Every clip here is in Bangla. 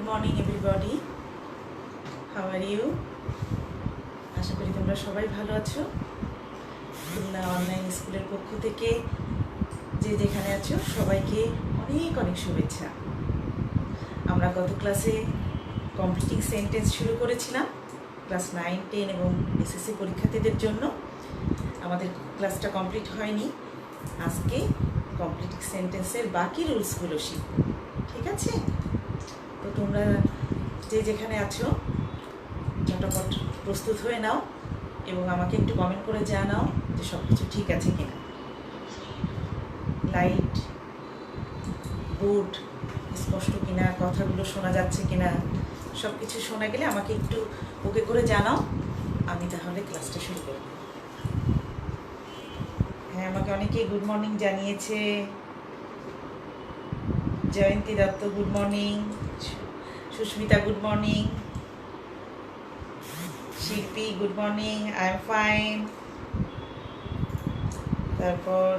morning everybody. How are you? আশা করি তোমরা সবাই ভালো আছো। খুলনা অনলাইন স্কুলের পক্ষ থেকে যে যেখানে আছো সবাইকে অনেক অনেক শুভেচ্ছা। আমরা গত ক্লাসে কমপ্লিটিং সেন্টেন্স শুরু করেছিলাম ক্লাস 9, 10 এবং এসএসসি পরীক্ষার্থীদের জন্য। আমাদের ক্লাসটা কমপ্লিট হয়নি। আজকে কমপ্লিটিং সেন্টেন্সের বাকি রুলসগুলো শিখব, ঠিক আছে? তো তোমরা যে যেখানে আছো ঝটপট প্রস্তুত হয়ে নাও এবং আমাকে একটু কমেন্ট করে জানাও যে সব কিছু ঠিক আছে কিনা। লাইট বোর্ড স্পষ্ট কিনা, কথাগুলো শোনা যাচ্ছে কিনা, সব কিছু শোনা গেলে আমাকে একটু ওকে করে জানাও, আমি তাহলে ক্লাসটা শুরু করব। হ্যাঁ, আমাকে অনেকেই গুড মর্নিং জানিয়েছে। Jayanti Dutta good morning, Susmita good morning, Shilpi good morning, I am fine. তারপর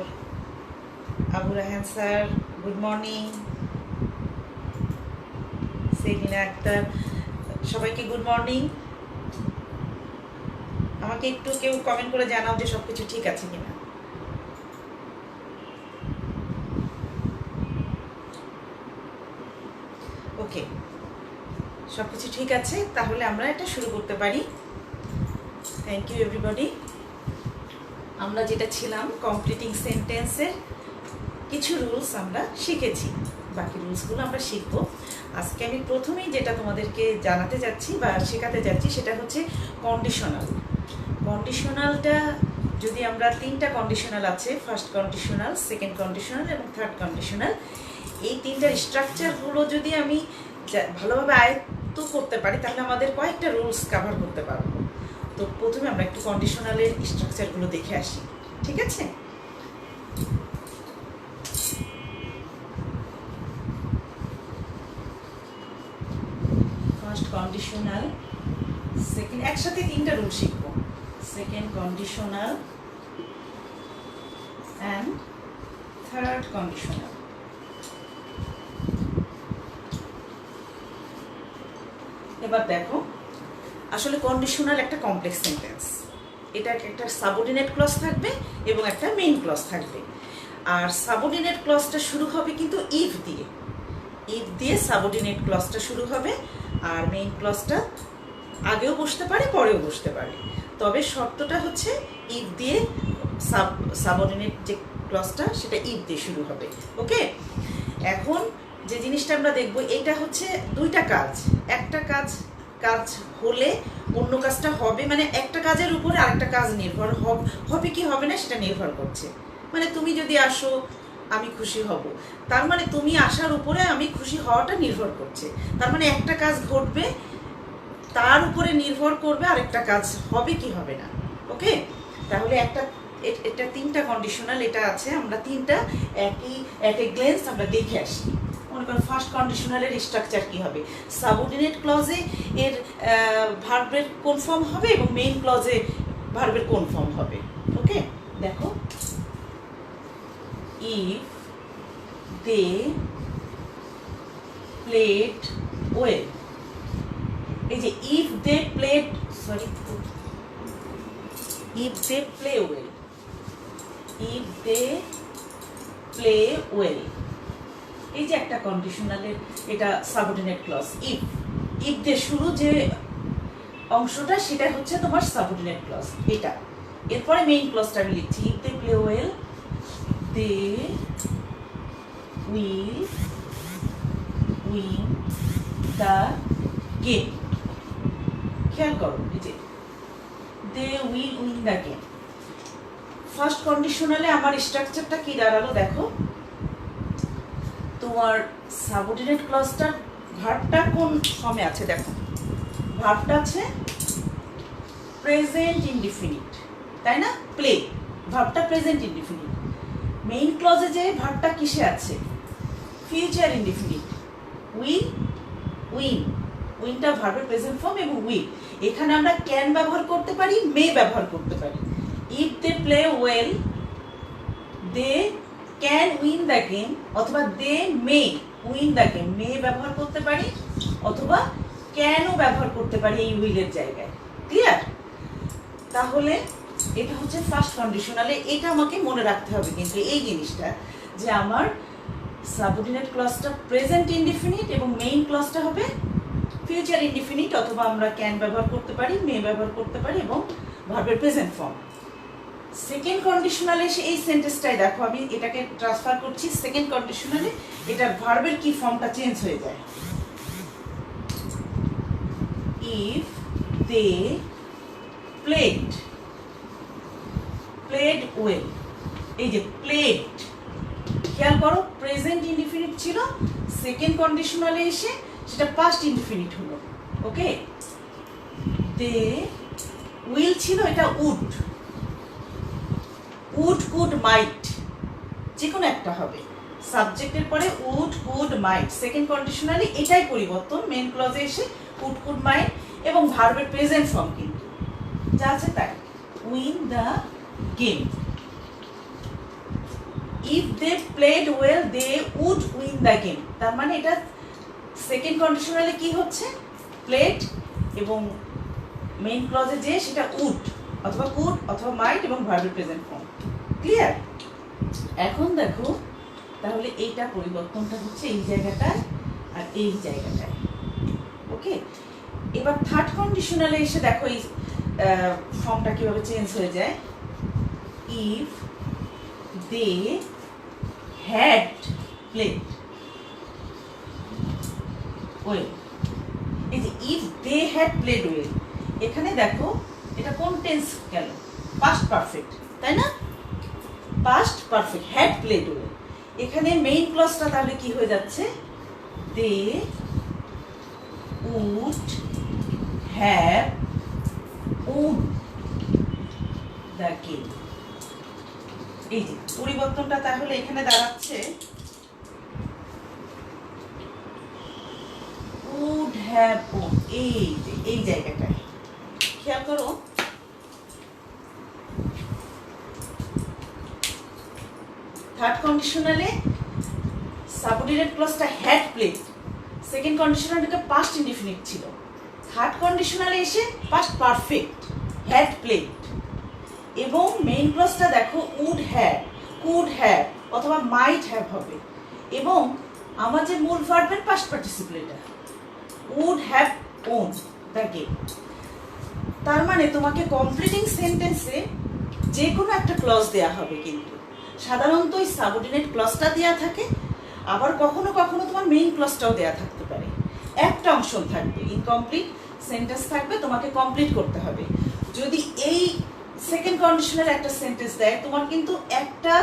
Abu Rahan sir good morning, Selina Akter, সবাইকে গুড মর্নিং। আমাকে একটু কেউ কমেন্ট করে জানাও যে সব কিছু ঠিক আছে কিনা। ওকে, সব কিছু ঠিক আছে, তাহলে আমরা এটা শুরু করতে পারি। Thank you everybody. আমরা যেটা ছিলাম কমপ্লিটিং সেন্টেন্সের কিছু রুলস আমরা শিখেছি, বাকি রুলসগুলো আমরা শিখব। আজকে আমি প্রথমেই যেটা তোমাদেরকে জানাতে যাচ্ছি বা শেখাতে যাচ্ছি সেটা হচ্ছে কন্ডিশনাল। কন্ডিশনালটা যদি আমরা তিনটা কন্ডিশনাল আছে, ফার্স্ট কন্ডিশনাল, সেকেন্ড কন্ডিশনাল এবং থার্ড কন্ডিশনাল, এই তিনটার স্ট্রাকচারগুলো যদি আমি ভালোভাবে আয়ত্ত করতে পারি তাহলে আমাদের কয়েকটা রুলস কভার করতে পারবো। তো প্রথমে আমরা একটু কন্ডিশনালের স্ট্রাকচারগুলো দেখে আসি, ঠিক আছে? ফার্স্ট কন্ডিশনাল, সেকেন্ড, একসাথে তিনটা রুল শিখবো। Second conditional and third conditional. এবার দেখো, আসলে কন্ডিশনাল একটা কমপ্লেক্স সেন্টেন্স। এটা একটা সাবঅর্ডিনেট ক্লজ থাকবে এবং একটা মেইন ক্লজ থাকবে। আর সাবঅর্ডিনেট ক্লজটা শুরু হবে কিন্তু ইফ দিয়ে। ইফ দিয়ে সাবঅর্ডিনেট ক্লজটা শুরু হবে, আর মেইন ক্লজটা আগেও বসতে পারে পরেও বসতে পারে। তবে শর্তটা হচ্ছে ইফ দিয়ে সাবঅর্ডিনেট যে ক্লজটা সেটা ইফ দিয়ে শুরু হবে। ওকে, এখন যে জিনিসটা আমরা দেখব, এটা হচ্ছে দুইটা কাজ। একটা কাজ হলে অন্য কাজটা হবে, মানে একটা কাজের উপরে আরেকটা কাজ নির্ভর হবে কি হবে না সেটা নির্ভর করছে। মানে তুমি যদি আসো আমি খুশি হব, তার মানে তুমি আসার উপরে আমি খুশি হওয়াটা নির্ভর করছে। তার মানে একটা কাজ ঘটবে, তার উপরে নির্ভর করবে আরেকটা কাজ হবে কি হবে না। ওকে, তাহলে এটা তিনটা কন্ডিশনাল এটা আছে। আমরা তিনটা এক গ্লেন্স আমরা দেখে আসি। মনে করো ফার্স্ট কন্ডিশনালের স্ট্রাকচার কি হবে। সাবঅর্ডিনেট ক্লজে এর ভার্বের কোন ফর্ম হবে এবং মেইন ক্লজে ভার্বের কোন ফর্ম হবে। ওকে, দেখো, ইফ দে প্লেড ওয়েল। এই যে if they played, sorry, if they play well, if they play well, এই যে একটা কন্ডিশনালের এটা সাবঅর্ডিনেট ক্লজ। ইফ দিয়ে শুরু যে অংশটা সেটা হচ্ছে তোমার সাবঅর্ডিনেট ক্লজ এটা। এরপরে মেইন ক্লজটা আমি লিখছি, if they play well they will win the game. খেয়াল করো, এই যে they will win the game. First কন্ডিশনালে আমার স্ট্রাকচারটা কি দাঁড়ালো দেখো। তোমার সাবঅর্ডিনেট ক্লজটার ভার্বটা কোন ফর্মে আছে দেখো। ভার্বটা আছে প্রেজেন্ট ইনডিফিনিট, তাই না? প্লে, ভার্বটা প্রেজেন্ট ইনডিফিনিট। মেইন ক্লজে যে ভার্বটা কিসে আছে? Future indefinite. উইল উইন, উইনটা ভার্বের প্রেজেন্ট ফর্ম এবং উইল। এখানে আমরা ক্যান ব্যবহার করতে পারি, মে ব্যবহার করতে পারি। If they play well they can win the game, অথবা they may win the game may ব্যবহার করতে পারি অথবা ক্যানও ব্যবহার করতে পারি এই উইলের জায়গায়। ক্লিয়ার? তাহলে এটা হচ্ছে ফার্স্ট কন্ডিশনালে। এটা আমাকে মনে রাখতে হবে কিন্তু এই জিনিসটা, যে আমার সাবঅর্ডিনেট ক্লজটা প্রেজেন্ট ইনডিফিনিট এবং মেইন ক্লজটা হবে ফিউচার ইনডিফিনিট, অথবা আমরা ক্যান ব্যবহার করতে পারি, মে ব্যবহার করতে পারি এবং ভার্বের প্রেজেন্ট ফর্ম। সেকেন্ড কন্ডিশনালে এসে এই সেন্টেন্সটাই দেখো, আমি এটাকে ট্রান্সফার করছি সেকেন্ড কন্ডিশনালে। এটার ভার্বের কি ফর্মটা চেঞ্জ হয়ে যায়। ইফ দে প্লেড ওয়েল, এই যে প্লেড, খেয়াল করো প্রেজেন্ট ইনডিফিনিট ছিল, সেকেন্ড কন্ডিশনালে এসে সেটা পাস্ট ইনডিফিনিট হলো। ওকে, দে উইল ছিল, এটা উড, কুড মাইট, যে কোনো একটা হবে। সাবজেক্টের পরে would could might, second conditionally এটাই পরিবর্তন, মেন ক্লজে এসে উড কুড মাইট এবং ভার্বের প্রেজেন্ট ফর্ম কিন্তু যা আছে তাই। Win the game, if they played well they would win the game. তার মানে এটা সেকেন্ড কন্ডিশনালে কি হচ্ছে, প্লেড এবং মেইন ক্লজে যে সেটা উড অথবা কুড অথবা মাইট এবং ভার্বের প্রেজেন্ট ফর্ম। ক্লিয়ার? এখন দেখো তাহলে এইটা পরিবর্তনটা হচ্ছে এই জায়গাটায় আর এই জায়গাটায়। ওকে, এবার থার্ড কন্ডিশনালে এসে দেখো এই ফর্মটা কিভাবে চেঞ্জ হয়ে যায়। If they had played well, এই যে if they had played well, এখানে দেখো এটা কোন টেন্স গেল, পাস্ট পারফেক্ট, তাই না? Past perfect, had played well. এখানে মেইন ক্লজটা তাহলে কি হয়ে যাচ্ছে, they would have would the game. এই যে পরিবর্তনটা তাহলে এখানে দাঁড়াচ্ছে উড হ্যাভ ওন, এই জায়গাটায় খেয়াল করো। থার্ড কন্ডিশনালে সাবঅর্ডিনেট ক্লজটা হ্যাড প্লেড, সেকেন্ড কন্ডিশনালটা পাস্ট ইনডিফিনিট ছিল, থার্ড কন্ডিশনালে এসে পাস্ট পারফেক্ট হ্যাড প্লেড এবং মেইন ক্লজটা দেখো উড হ্যাভ, কুড হ্যাভ অথবা মাইট হ্যাভ হবে এবং আমার যে মূল ভার্বের পাস্ট পার্টিসিপল এটা would have won the game. তার মানে তোমাকে কমপ্লিটিং সেন্টেন্সে যে কোনো একটা ক্লজ দেয়া হবে, কিন্তু সাধারণত ওই সাবঅর্ডিনেট ক্লজটা দেয়া থাকে, আবার কখনো কখনো তোমার মেইন ক্লজটাও দেয়া থাকতে পারে, একটা অংশ থাকবে, ইনকমপ্লিট সেন্টেন্স থাকবে, তোমাকে কমপ্লিট করতে হবে। যদি এই সেকেন্ড কন্ডিশনাল একটা সেন্টেন্স দেয়, তোমার কিন্তু একটা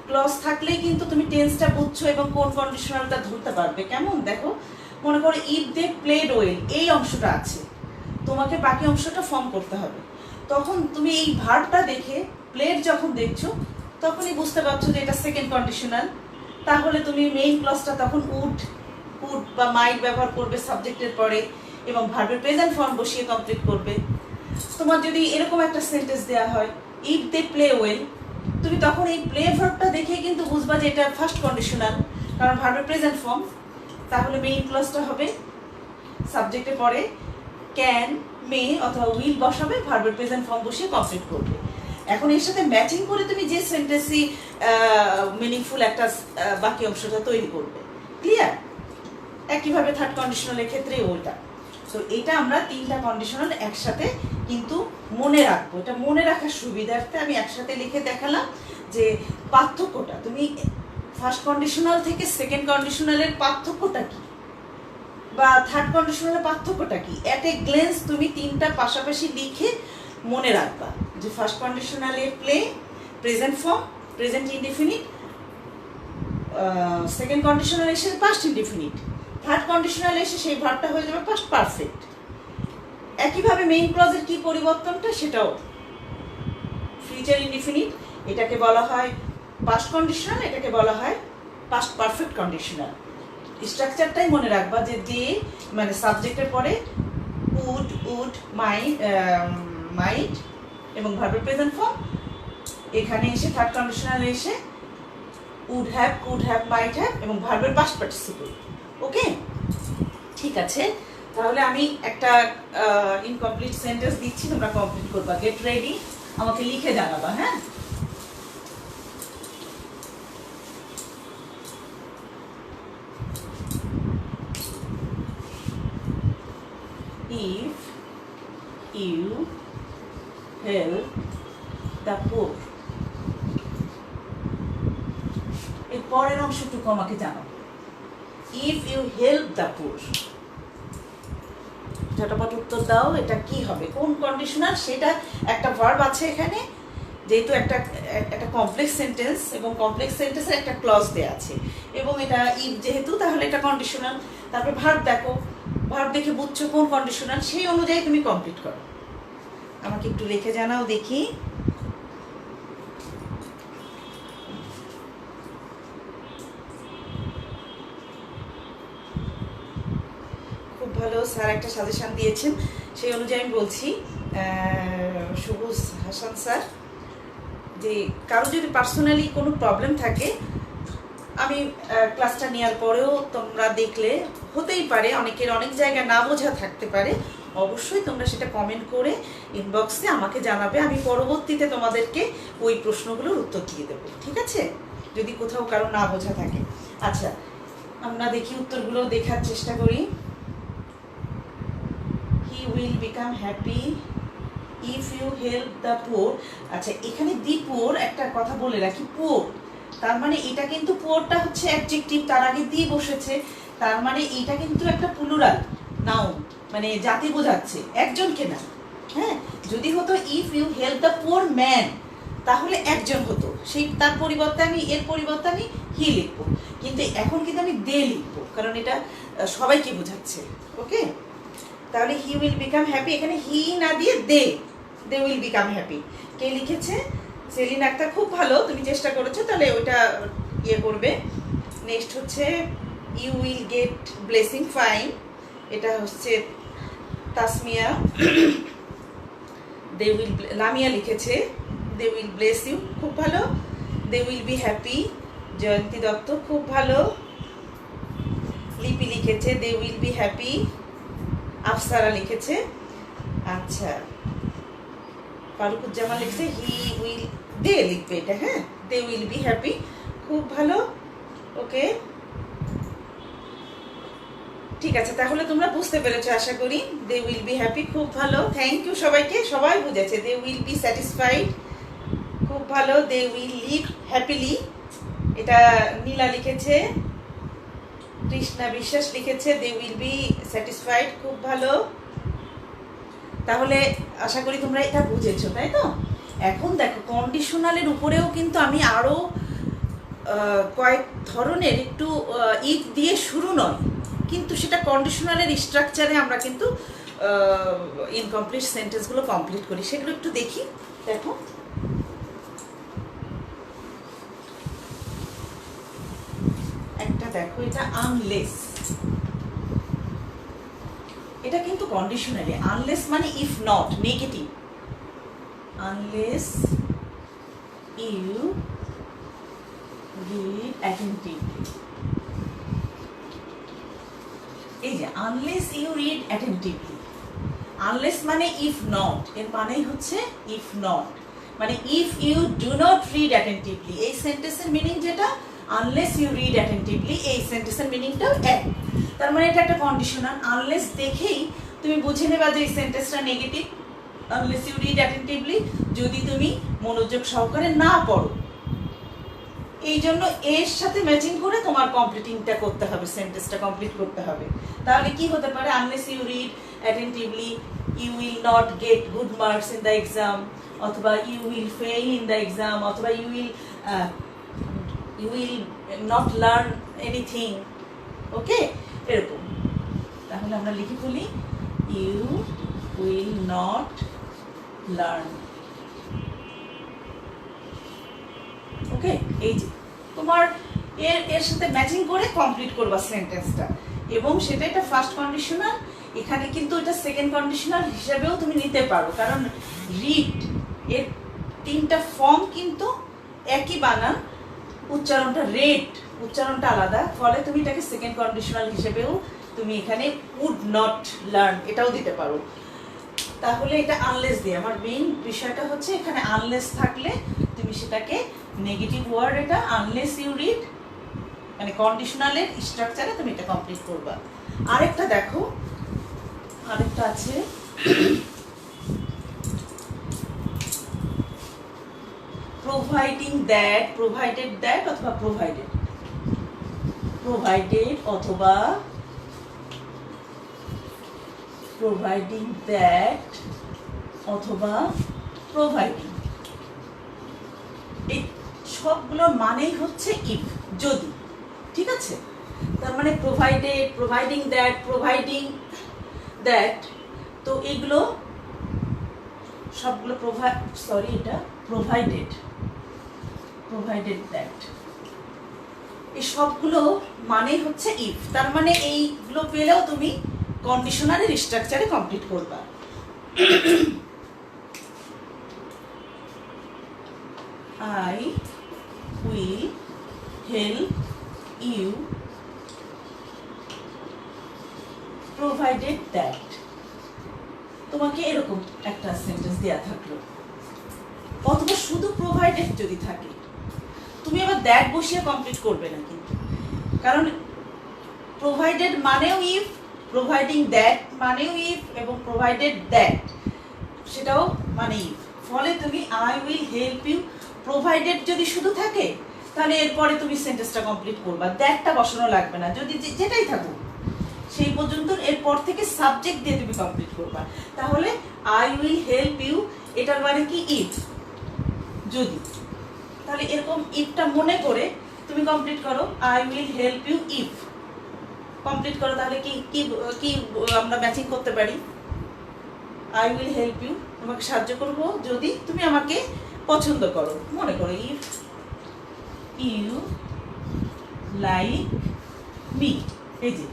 ক্লজ থাকলেই কিন্তু তুমি টেন্সটা বুঝছো এবং কোন কন্ডিশনালটা ধরতে পারবে। কেমন দেখো, মনে করো ইফ দে প্লেড ওয়েল, এই অংশটা আছে, তোমাকে বাকি অংশটা ফর্ম করতে হবে। তখন তুমি এই ভার্বটা দেখে প্লেড যখন দেখছো তখনই বুঝতে পারছো যে এটা সেকেন্ড কন্ডিশনাল, তাহলে তুমি মেইন ক্লজটা তখন উড বা মাইট ব্যবহার করবে সাবজেক্টের পরে এবং ভার্বের প্রেজেন্ট ফর্ম বসিয়ে কমপ্লিট করবে। তোমার যদি এরকম একটা সেন্টেন্স দেওয়া হয় ইফ দে প্লে ওয়েল, তুমি তখন এই প্লে ভার্বটা দেখে কিন্তু বুঝবা যে এটা ফার্স্ট কন্ডিশনাল, কারণ ভার্বের প্রেজেন্ট ফর্ম। তাহলে মেইন ক্লজটা হবে সাবজেক্টের পরে ক্যান মে অথবা উইল বসাবে, ভার্বের প্রেজেন্ট ফর্ম বসিয়ে কমপ্লিট করবে। এখন এর সাথে ম্যাচিং করে তুমি যে সেন্টেন্সই মিনিংফুল একটা বাকি অংশটা তৈরি করবে। ক্লিয়ার? একইভাবে থার্ড কন্ডিশনালের ক্ষেত্রে ওইটা। তো এটা আমরা তিনটা কন্ডিশনাল একসাথে কিন্তু মনে রাখবো। এটা মনে রাখার সুবিধার্থে আমি একসাথে লিখে দেখালাম যে পার্থক্যটা, তুমি ফার্স্ট কন্ডিশনাল থেকে সেকেন্ড কন্ডিশনালের পার্থক্যটা কি বা থার্ড কন্ডিশনালের পার্থক্যটা কি, অ্যাট এ গ্লেন্স তুমি তিনটা পাশাপাশি লিখে মনে রাখবা যে ফার্স্ট কন্ডিশনালে play present form present indefinite, second conditional এসে পাস্ট ইনডিফিনিট, থার্ড কন্ডিশনাল এসে সেই ভার্বটা হয়ে যাবে পাস্ট পারফেক্ট। একইভাবে মেইন ক্লজের কি পরিবর্তনটা সেটাও ফিউচার ইনডিফিনিট, এটাকে বলা হয় পাস্ট কন্ডিশনাল, এটাকে বলা হয় পাস্ট পারফেক্ট কন্ডিশনাল। স্ট্রাকচারটাই মনে রাখবা যে দে মানে সাবজেক্টের পরে উড মাইট এবং ভার্বের প্রেজেন্ট ফর্ম, এখানে এসে থার্ড কন্ডিশনাল এসে would have could have might have এবং ভার্বের পাস্ট পার্টিসিপল। ওকে, ঠিক আছে। তাহলে আমি একটা ইনকমপ্লিট সেন্টেন্স দিচ্ছি, তোমরা কমপ্লিট করবা। গেট রেডি, আমাকে লিখে জানাবা। হ্যাঁ, if you help the poor, এর পরের অংশটুকু আমাকে জানো। if you help the poor, ঝটাপট উত্তর দাও, এটা কি হবে, কোন কন্ডিশনাল, সেটা একটা ভার্ব আছে এখানে, যেহেতু একটা একটা কমপ্লেক্স সেন্টেন্স এবং কমপ্লেক্স সেন্টেন্সের একটা ক্লজ দেওয়া আছে, এবং এটা ইফ যেহেতু, তাহলে এটা কন্ডিশনাল। তারপরে ভার্ব দেখো, ভার্ব দেখে বুঝছো কোন কন্ডিশনাল, সেই অনুযায়ী তুমি কমপ্লিট করো। আমাকে একটু লিখে জানাও দেখি। খুব ভালো, স্যার একটা সাজেশন দিয়েছেন, সেই অনুযায়ী আমি বলছি। সবুজ হাসান স্যার, যে কারো যদি পার্সোনালি কোনো প্রবলেম থাকে, আমি ক্লাসটা নেওয়ার পরেও তোমরা দেখলে হতেই পারে অনেকের অনেক জায়গায় না বোঝা থাকতে পারে, অবশ্যই তোমরা সেটা কমেন্ট করে ইনবক্সে আমাকে জানাবে। আমি পরবর্তীতে তোমাদেরকে ওই প্রশ্নগুলোর উত্তর দিয়ে দেবো, ঠিক আছে, যদি কোথাও কারো না বোঝা থাকে। আচ্ছা, আমরা দেখি উত্তরগুলো দেখার চেষ্টা করি। He will become happy if you help the poor. আচ্ছা, এখানে দি পোর একটা কথা বলে রাখি, পোর তার মানে এটা কিন্তু পোরটা হচ্ছে অ্যাডজেক্টিভ, তার আগে দি বসেছে, তার মানে এটা কিন্তু একটা প্লুরাল নাউন, মানে জাতি বোঝাচ্ছে, একজনকে না। হ্যাঁ, যদি হতো if you help the poor man, তাহলে একজন হতো, সেই তার পরিবর্তে আমি, এর পরিবর্তে আমি হি লিখবো, কিন্তু এখন কিন্তু আমি দে লিখবো, কারণ এটা সবাইকে বোঝাচ্ছে। ওকে, তাহলে হি উইল বিকাম হ্যাপি, এখানে হি না দিয়ে দে উইল বিকাম হ্যাপি। কে লিখেছে? সেলিন আক্তার, খুব ভালো, তুমি চেষ্টা করেছো, তাহলে ওইটা ইয়ে করবে। নেক্সট হচ্ছে you will get blessing fine, এটা হচ্ছে তাসমিয়া। দে উইল, লামিয়া লিখেছে দে উইল ব্লেস ইউ, খুব ভালো। দে উইল বি হ্যাপি, জয়ন্তী দত্ত, খুব ভালো। লিপি লিখেছে they will be happy, Afsara লিখেছে। আচ্ছা, ফারুকুজ্জামান লিখছে হি উইল, দে লিখবে এটা, হ্যাঁ, দে উইল বি হ্যাপি, খুব ভালো। ওকে, ঠিক আছে, তাহলে তোমরা বুঝতে পেরেছো আশা করি। দে উইল বি হ্যাপি, খুব ভালো, থ্যাংক ইউ সবাইকে, সবাই বুঝেছে। দে উইল বি স্যাটিসফাইড, খুব ভালো। দে উইল লিভ হ্যাপিলি, এটা নীলা লিখেছে। কৃষ্ণা বিশ্বাস লিখেছে দে উইল বি স্যাটিসফাইড, খুব ভালো। তাহলে আশা করি তোমরা এটা বুঝেছো, তাই তো? এখন দেখো, কন্ডিশনালের উপরেও কিন্তু আমি আরও কয়েক ধরনের, একটু ইফ দিয়ে শুরু নয়, কিন্তু সেটা কন্ডিশনালের স্ট্রাকচারে আমরা কিন্তু ইনকমপ্লিট সেন্টেন্সগুলো কমপ্লিট করি, সেগুলো একটু দেখি। দেখো, একটা দেখো, এটা আনলেস, এটা কিন্তু কন্ডিশনালি। আনলেস মানে if not, negative. Unless you read attentively, এই যে unless you read attentively, unless মানে ইফ নট, এর মানেই হচ্ছে ইফ নট, মানে if you do not read attentively, এই সেন্টেন্সের মিনিং যেটা, আনলেস ইউ রিড অ্যাটেন্টিভলি, এই সেন্টেন্সের মিনিংটাও এক। তার মানে এটা একটা কন্ডিশনাল। আনলেস দেখেই তুমি বুঝে নেবা যে এই সেন্টেন্সটা negative, unless you read attentively, যদি তুমি মনোযোগ সহকারে না পড়ো। এই জন্য এর সাথে ম্যাচিং করে তোমার কমপ্লিটিংটা করতে হবে, সেন্টেন্সটা কমপ্লিট করতে হবে। তাহলে কি হতে পারে? Unless you read attentively you will not get good marks in the exam, অথবা you will fail in the exam, অথবা you will not learn anything. Okay, এরকম। তাহলে আমরা লিখে ফেলি you will not learn. Okay, এই যে তোমার এর সাথে ম্যাচিং করে কমপ্লিট করবা সেন্টেন্সটা, এবং সেটা একটা ফার্স্ট কন্ডিশনাল। এখানে কিন্তু এটা সেকেন্ড কন্ডিশনাল হিসাবেও তুমি নিতে পারো, কারণ রিড এর তিনটা ফর্ম কিন্তু একই বানান, উচ্চারণটা উচ্চারণটা আলাদা, ফলে তুমি এটাকে সেকেন্ড কন্ডিশনাল হিসেবেও তুমি এখানে উড নট লার্ন এটাও দিতে পারো। তাহলে এটা আনলেস দিয়ে, আমার মেইন বিষয়টা হচ্ছে এখানে আনলেস থাকলে তুমি সেটাকে নেগেটিভ ওয়ার্ড, এটা আনলেস ইউ রিড, মানে কন্ডিশনালের স্ট্রাকচারে তুমি এটা কমপ্লিট করবা। আরেকটা দেখো, আরেকটা আছে প্রোভাইডিং দ্যাট, প্রোভাইডেড দ্যাট অথবা প্রোভাইডেড অথবা প্রোভাইডিং দ্যাট অথবা প্রোভাইডিং, এই সবগুলোর মানেই হচ্ছে ইফ, যদি, ঠিক আছে? তার মানে প্রোভাইডেড, প্রোভাইডিং দ্যাট, তো এইগুলো সবগুলো এটা প্রোভাইডেড দ্যাট, এই সবগুলো মানেই হচ্ছে ইফ। তার মানে এইগুলো পেলেও তুমি কন্ডিশনালের স্ট্রাকচারে কমপ্লিট করবা। I will help you provided that, তোমাকে এরকম একটা সেন্টেন্স দেয়া থাকলো, অথবা শুধু প্রোভাইডেড যদি থাকে, তুমি আবার দ্যাট বসিয়ে কমপ্লিট করবে না কিন্তু, কারণ প্রোভাইডেড মানেও ইফ, প্রোভাইডিং দ্যাট মানেও ইফ, এবং প্রোভাইডেড দ্যাট সেটাও মানে ইফ। ফলে তুমি I will help you, provided যদি শুধু থাকে তাহলে এরপরে তুমি সেন্টেন্সটা কমপ্লিট করবা, দ্যাটটা বসানো লাগবে না, যদি যেটাই থাকুক সেই পর্যন্ত এরপর থেকে সাবজেক্ট দিয়ে তুমি কমপ্লিট করবা। তাহলে আই উইল হেল্প ইউ এটার মানে কি ইফ, যদি, তাহলে এরকম ইফটা মনে করে তুমি কমপ্লিট করো, I will help you if, complete করো। তাহলে কি কি কি আমরা ম্যাচিং করতে পারি, আই উইল হেল্প ইউ, তোমাকে সাহায্য করব যদি তুমি আমাকে পছন্দ করো, মনে করো ইফ ইউ লাইক মি, এই যে,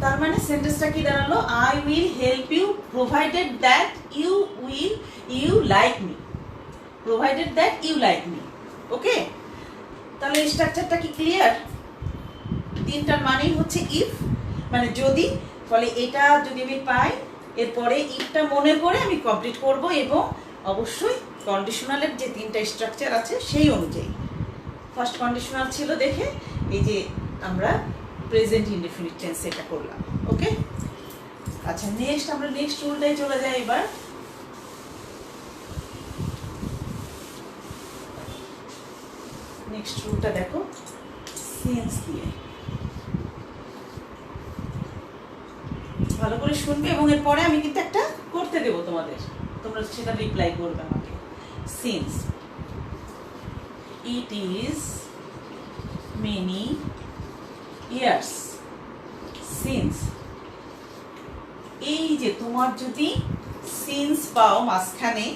তার মানে সেন্টেন্সটা কি দাঁড়ালো, I will help you provided that you like me, provided that you like me. Okay, তাহলে স্ট্রাকচারটা কি ক্লিয়ার? তিনটার মানেই হচ্ছে ইফ, মানে যদি, ফলে এটা যদি আমি পাই এরপরে ইফটা মনে করে আমি কমপ্লিট করব, এবং অবশ্যই কন্ডিশনালের যে তিনটা স্ট্রাকচার আছে সেই অনুযায়ী। ফার্স্ট কন্ডিশনাল ছিল দেখে এই যে আমরা প্রেজেন্ট ইনডেফিনিট টেন্স এটা করলাম। ওকে, আচ্ছা নেক্সট আমরা নেক্সট রুলটাই চলে যাই এবার। নেক্সট রুলটা দেখো, সিন্স দিয়ে ভালো করে শুনবে, এবং এরপরে আমি কিন্তু একটা করতে দেবো তোমাদের, তোমরা সেটা রিপ্লাই করবে আমাকে। Since it is many years, since, এই যে তোমার যদি সিন্স পাও মাঝখানে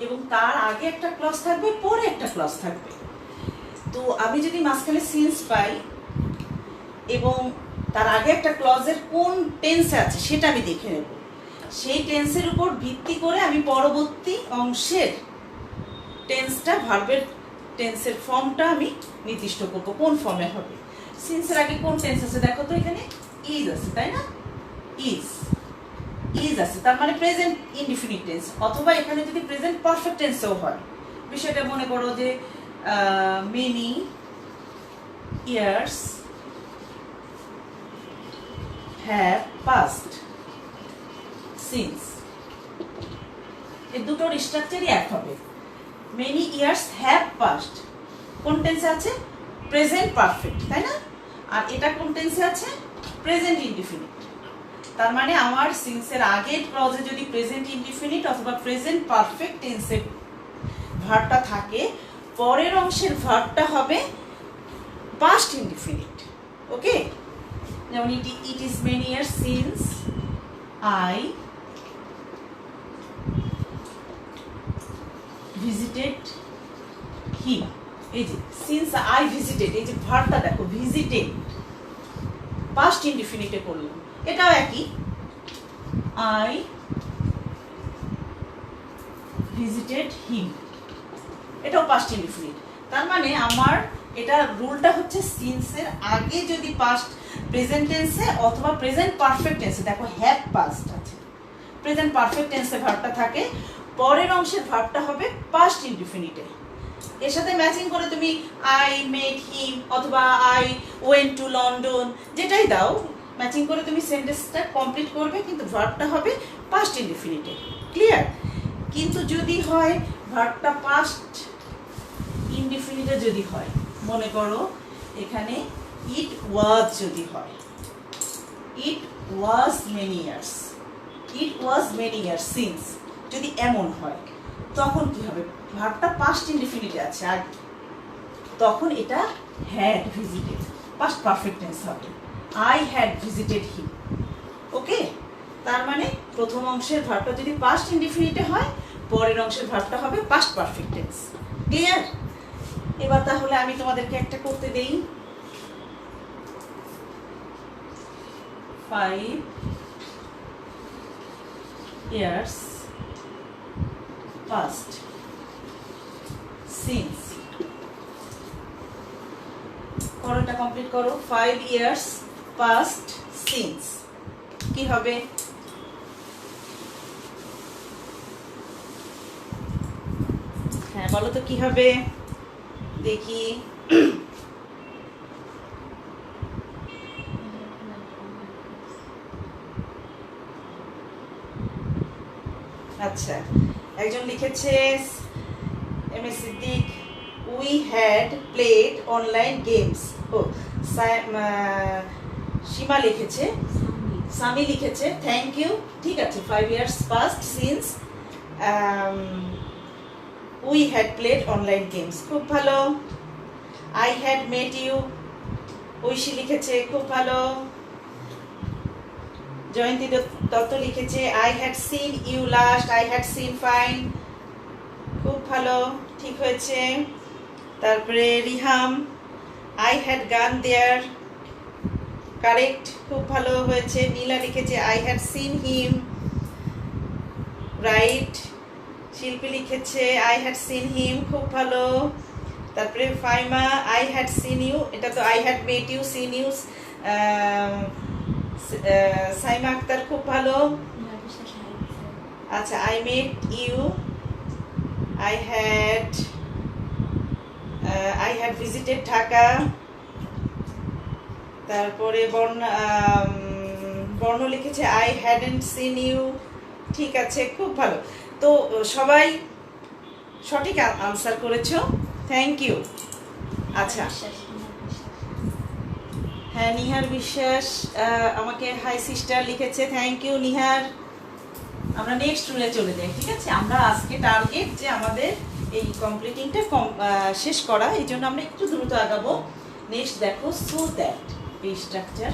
এবং তার আগে একটা ক্লজ থাকবে, পরে একটা ক্লজ থাকবে, তো আমি যদি মাঝখানে সিন্স পাই এবং তার আগে একটা ক্লজের কোন টেন্সে আছে সেটা আমি দেখে নেব, সেই টেন্সের উপর ভিত্তি করে আমি পরবর্তী অংশের টেন্সটা, ভার্বের টেন্সের ফর্মটা আমি নির্দিষ্ট করবো কোন ফর্মে হবে। সিন্সের আগে কোন টেন্স আছে দেখো তো, এখানে ইজ আছে, তাই না? ইজ আছে, তার মানে প্রেজেন্ট ইনডিফিনিট টেন্স, অথবা এখানে যদি প্রেজেন্ট পারফেক্ট টেন্সও হয়, বিষয়টা মনে করো যে many years have passed since, এই দুটোর স্ট্রাকচারই এক হবে। মেনি ইয়ার্স হ্যাভ পাস্ট কোন টেন্সে আছে? প্রেজেন্ট পারফেক্ট, তাই না? আর এটা কোন টেন্সে আছে? Present indefinite. তার মানে আমার সিন্সের আগের ক্লজে যদি প্রেজেন্ট ইনডিফিনিট অথবা প্রেজেন্ট পারফেক্ট টেন্সের ভার্বটা থাকে, পরের অংশের ভার্বটা হবে পাস্ট ইনডিফিনিট। ওকে, যেমন it is many years since I visited him, এই যে সিন্স আই ভিজিটেড, এই যে ভার্বটা দেখো ভিজিটেড, পাস্ট ইনডিফিনিটে করলাম, এটাও একই, আই ভিজিটেড হিম, এটাও পাস্ট ইনডিফিনিট। তার মানে আমার এটা রুলটা হচ্ছে সিন্সের আগে যদি পাস্ট প্রেজেন্ট টেন্সে অথবা প্রেজেন্ট পারফেক্ট টেন্সে, দেখো হ্যাভ পাস্ট আছে, প্রেজেন্ট পারফেক্ট টেন্সে ভার্বটা থাকে, পরের অংশের ভার্বটা হবে পাস্ট ইনডিফিনিটে। এর সাথে ম্যাচিং করে তুমি আই মেড হিম অথবা আই ওয়েন্ট টু লন্ডন যেটাই দাও, ম্যাচিং করে তুমি সেন্টেন্সটা কমপ্লিট করবে, কিন্তু ভার্বটা হবে পাস্ট ইনডিফিনিটে। ক্লিয়ার? কিন্তু যদি হয় ভার্বটা পাস্ট ইনডিফিনিটে যদি হয়, মনে করো এখানে ইট ওয়াজ যদি হয়, ইট ওয়াজ মেনি ইয়ার্স, ইট ওয়াজ মেনি ইয়ার্স সিন্স, যদি এমন হয় তখন কি হবে? ভার্বটা পাস্ট ইনডিফিনিটে আছে আর তখন এটা had visited, past perfect tense হবে, আই হ্যাড ভিজিটেড হিম। ওকে, তার মানে প্রথম অংশের ভার্বটা যদি পাস্ট ইনডিফিনিটে হয়, পরের অংশের ভার্বটা হবে পাস্ট পারফেক্ট টেন্স। ক্লিয়ার? এবার তাহলে আমি তোমাদেরকে একটা করতে দেই। 5 years past since, করোটা কমপ্লিট করো। 5 years past since কি হবে? হ্যাঁ বলো তো কি হবে দেখি। আচ্ছা, একজন লিখেছে M S Siddique, we had played online games. ও সীমা লিখেছে, সামি লিখেছে থ্যাংক ইউ। ঠিক আছে, 5 years past since we had played online games, খুব ভালো। I had met you, Oishi লিখেছে খুব ভালো। জয়ন্তী দত্ত লিখেছে I had seen you last, I had seen fine, খুব ভালো, ঠিক হয়েছে। তারপরে রিহাম, আই হ্যাড গান দেয়ার, কারেক্ট, খুব ভালো হয়েছে। নীলা লিখেছে I had seen him, right. Shilpi লিখেছে আই হ্যাড সিন হিম, খুব ভালো। তারপরে Faima, I had seen you, এটা তো I had met you, seen you. Saima Akter, খুব ভালো। আচ্ছা, I met you, I had visited Dhaka. তারপরে বর্ণ লিখেছে আই হ্যাডন্ট সিন ইউ, ঠিক আছে, খুব ভালো। তো সবাই সঠিক আনসার করেছো, থ্যাংক ইউ। আচ্ছা, হ্যাঁ নিহার বিশ্বাস আমাকে হাই সিস্টার লিখেছে, থ্যাংক ইউ নিহার। আমরা নেক্সট রুলে চলে যাই, ঠিক আছে? আমরা আজকে টার্গেট যে আমাদের এই কমপ্লিটিংটা শেষ করা, এই জন্য আমরা একটু দ্রুত আগাবো। নেক্সট দেখো, সো দ্যাট, এই স্ট্রাকচার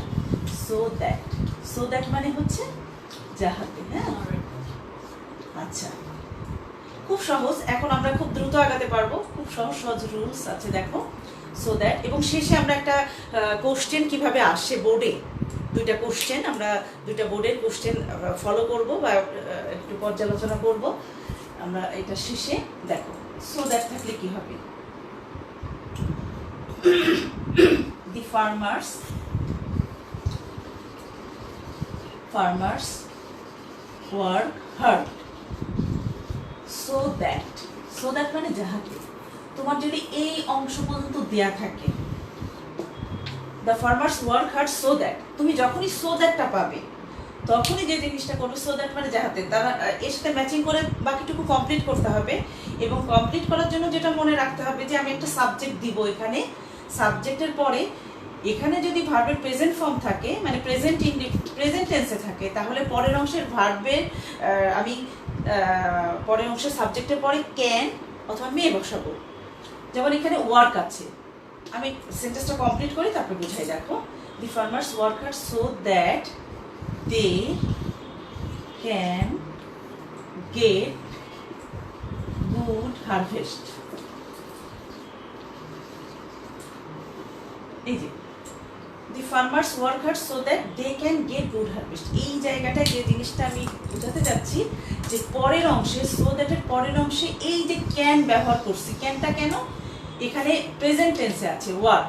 সো দ্যাট মানে হচ্ছে যাহাতে। হ্যাঁ, আচ্ছা, খুব সহজ। এখন আমরা খুব দ্রুত আগাতে পারবো, খুব সহজ সহজ রুলস আছে দেখো। সো দ্যাট, এবং শেষে আমরা একটা কোশ্চেন কিভাবে আসে বোর্ডে, দুইটা কোশ্চেন, আমরা দুইটা বোর্ডের কোশ্চেন ফলো করব বা একটু পর্যালোচনা করব আমরা এটা শেষে। দেখো সো দ্যাট থাকলে কি হবে? দি farmers work hard so that মানে যাহাতে। তোমার যদি এই অংশ পর্যন্ত দেয়া থাকে, the farmers work hard so that, তুমি যখনই সো দ্যাটটা পাবে তখনই যে জিনিসটা করবে, সো দ্যাট মানে যাহাতে, তারা এর সাথে ম্যাচিং করে বাকিটুকু কমপ্লিট করতে হবে। এবং কমপ্লিট করার জন্য যেটা মনে রাখতে হবে যে আমি একটা সাবজেক্ট দিব এখানে, সাবজেক্টের পরে এখানে যদি ভার্বের প্রেজেন্ট ফর্ম থাকে, মানে প্রেজেন্ট টেন্সে থাকে, তাহলে পরের অংশের ভার্বের আমি পরের অংশের সাবজেক্টের পরে ক্যান অথবা মে বসাবো। যেমন এখানে ওয়ার্ক আছে, আমি সেন্টেন্সটা কমপ্লিট করি তারপরে বুঝাই। দেখো, the farmers work hard so that they can get good harvest. এই যে the farmers work hard so that they can get good harvest, এই জায়গাটায় যে জিনিসটা আমি বোঝাতে যাচ্ছি যে পরের অংশে, সো দ্যাটের পরের অংশে এই যে ক্যান ব্যবহার করছি, ক্যানটা কেন? এখানে প্রেজেন্ট টেন্সে আছে ওয়ার্ক,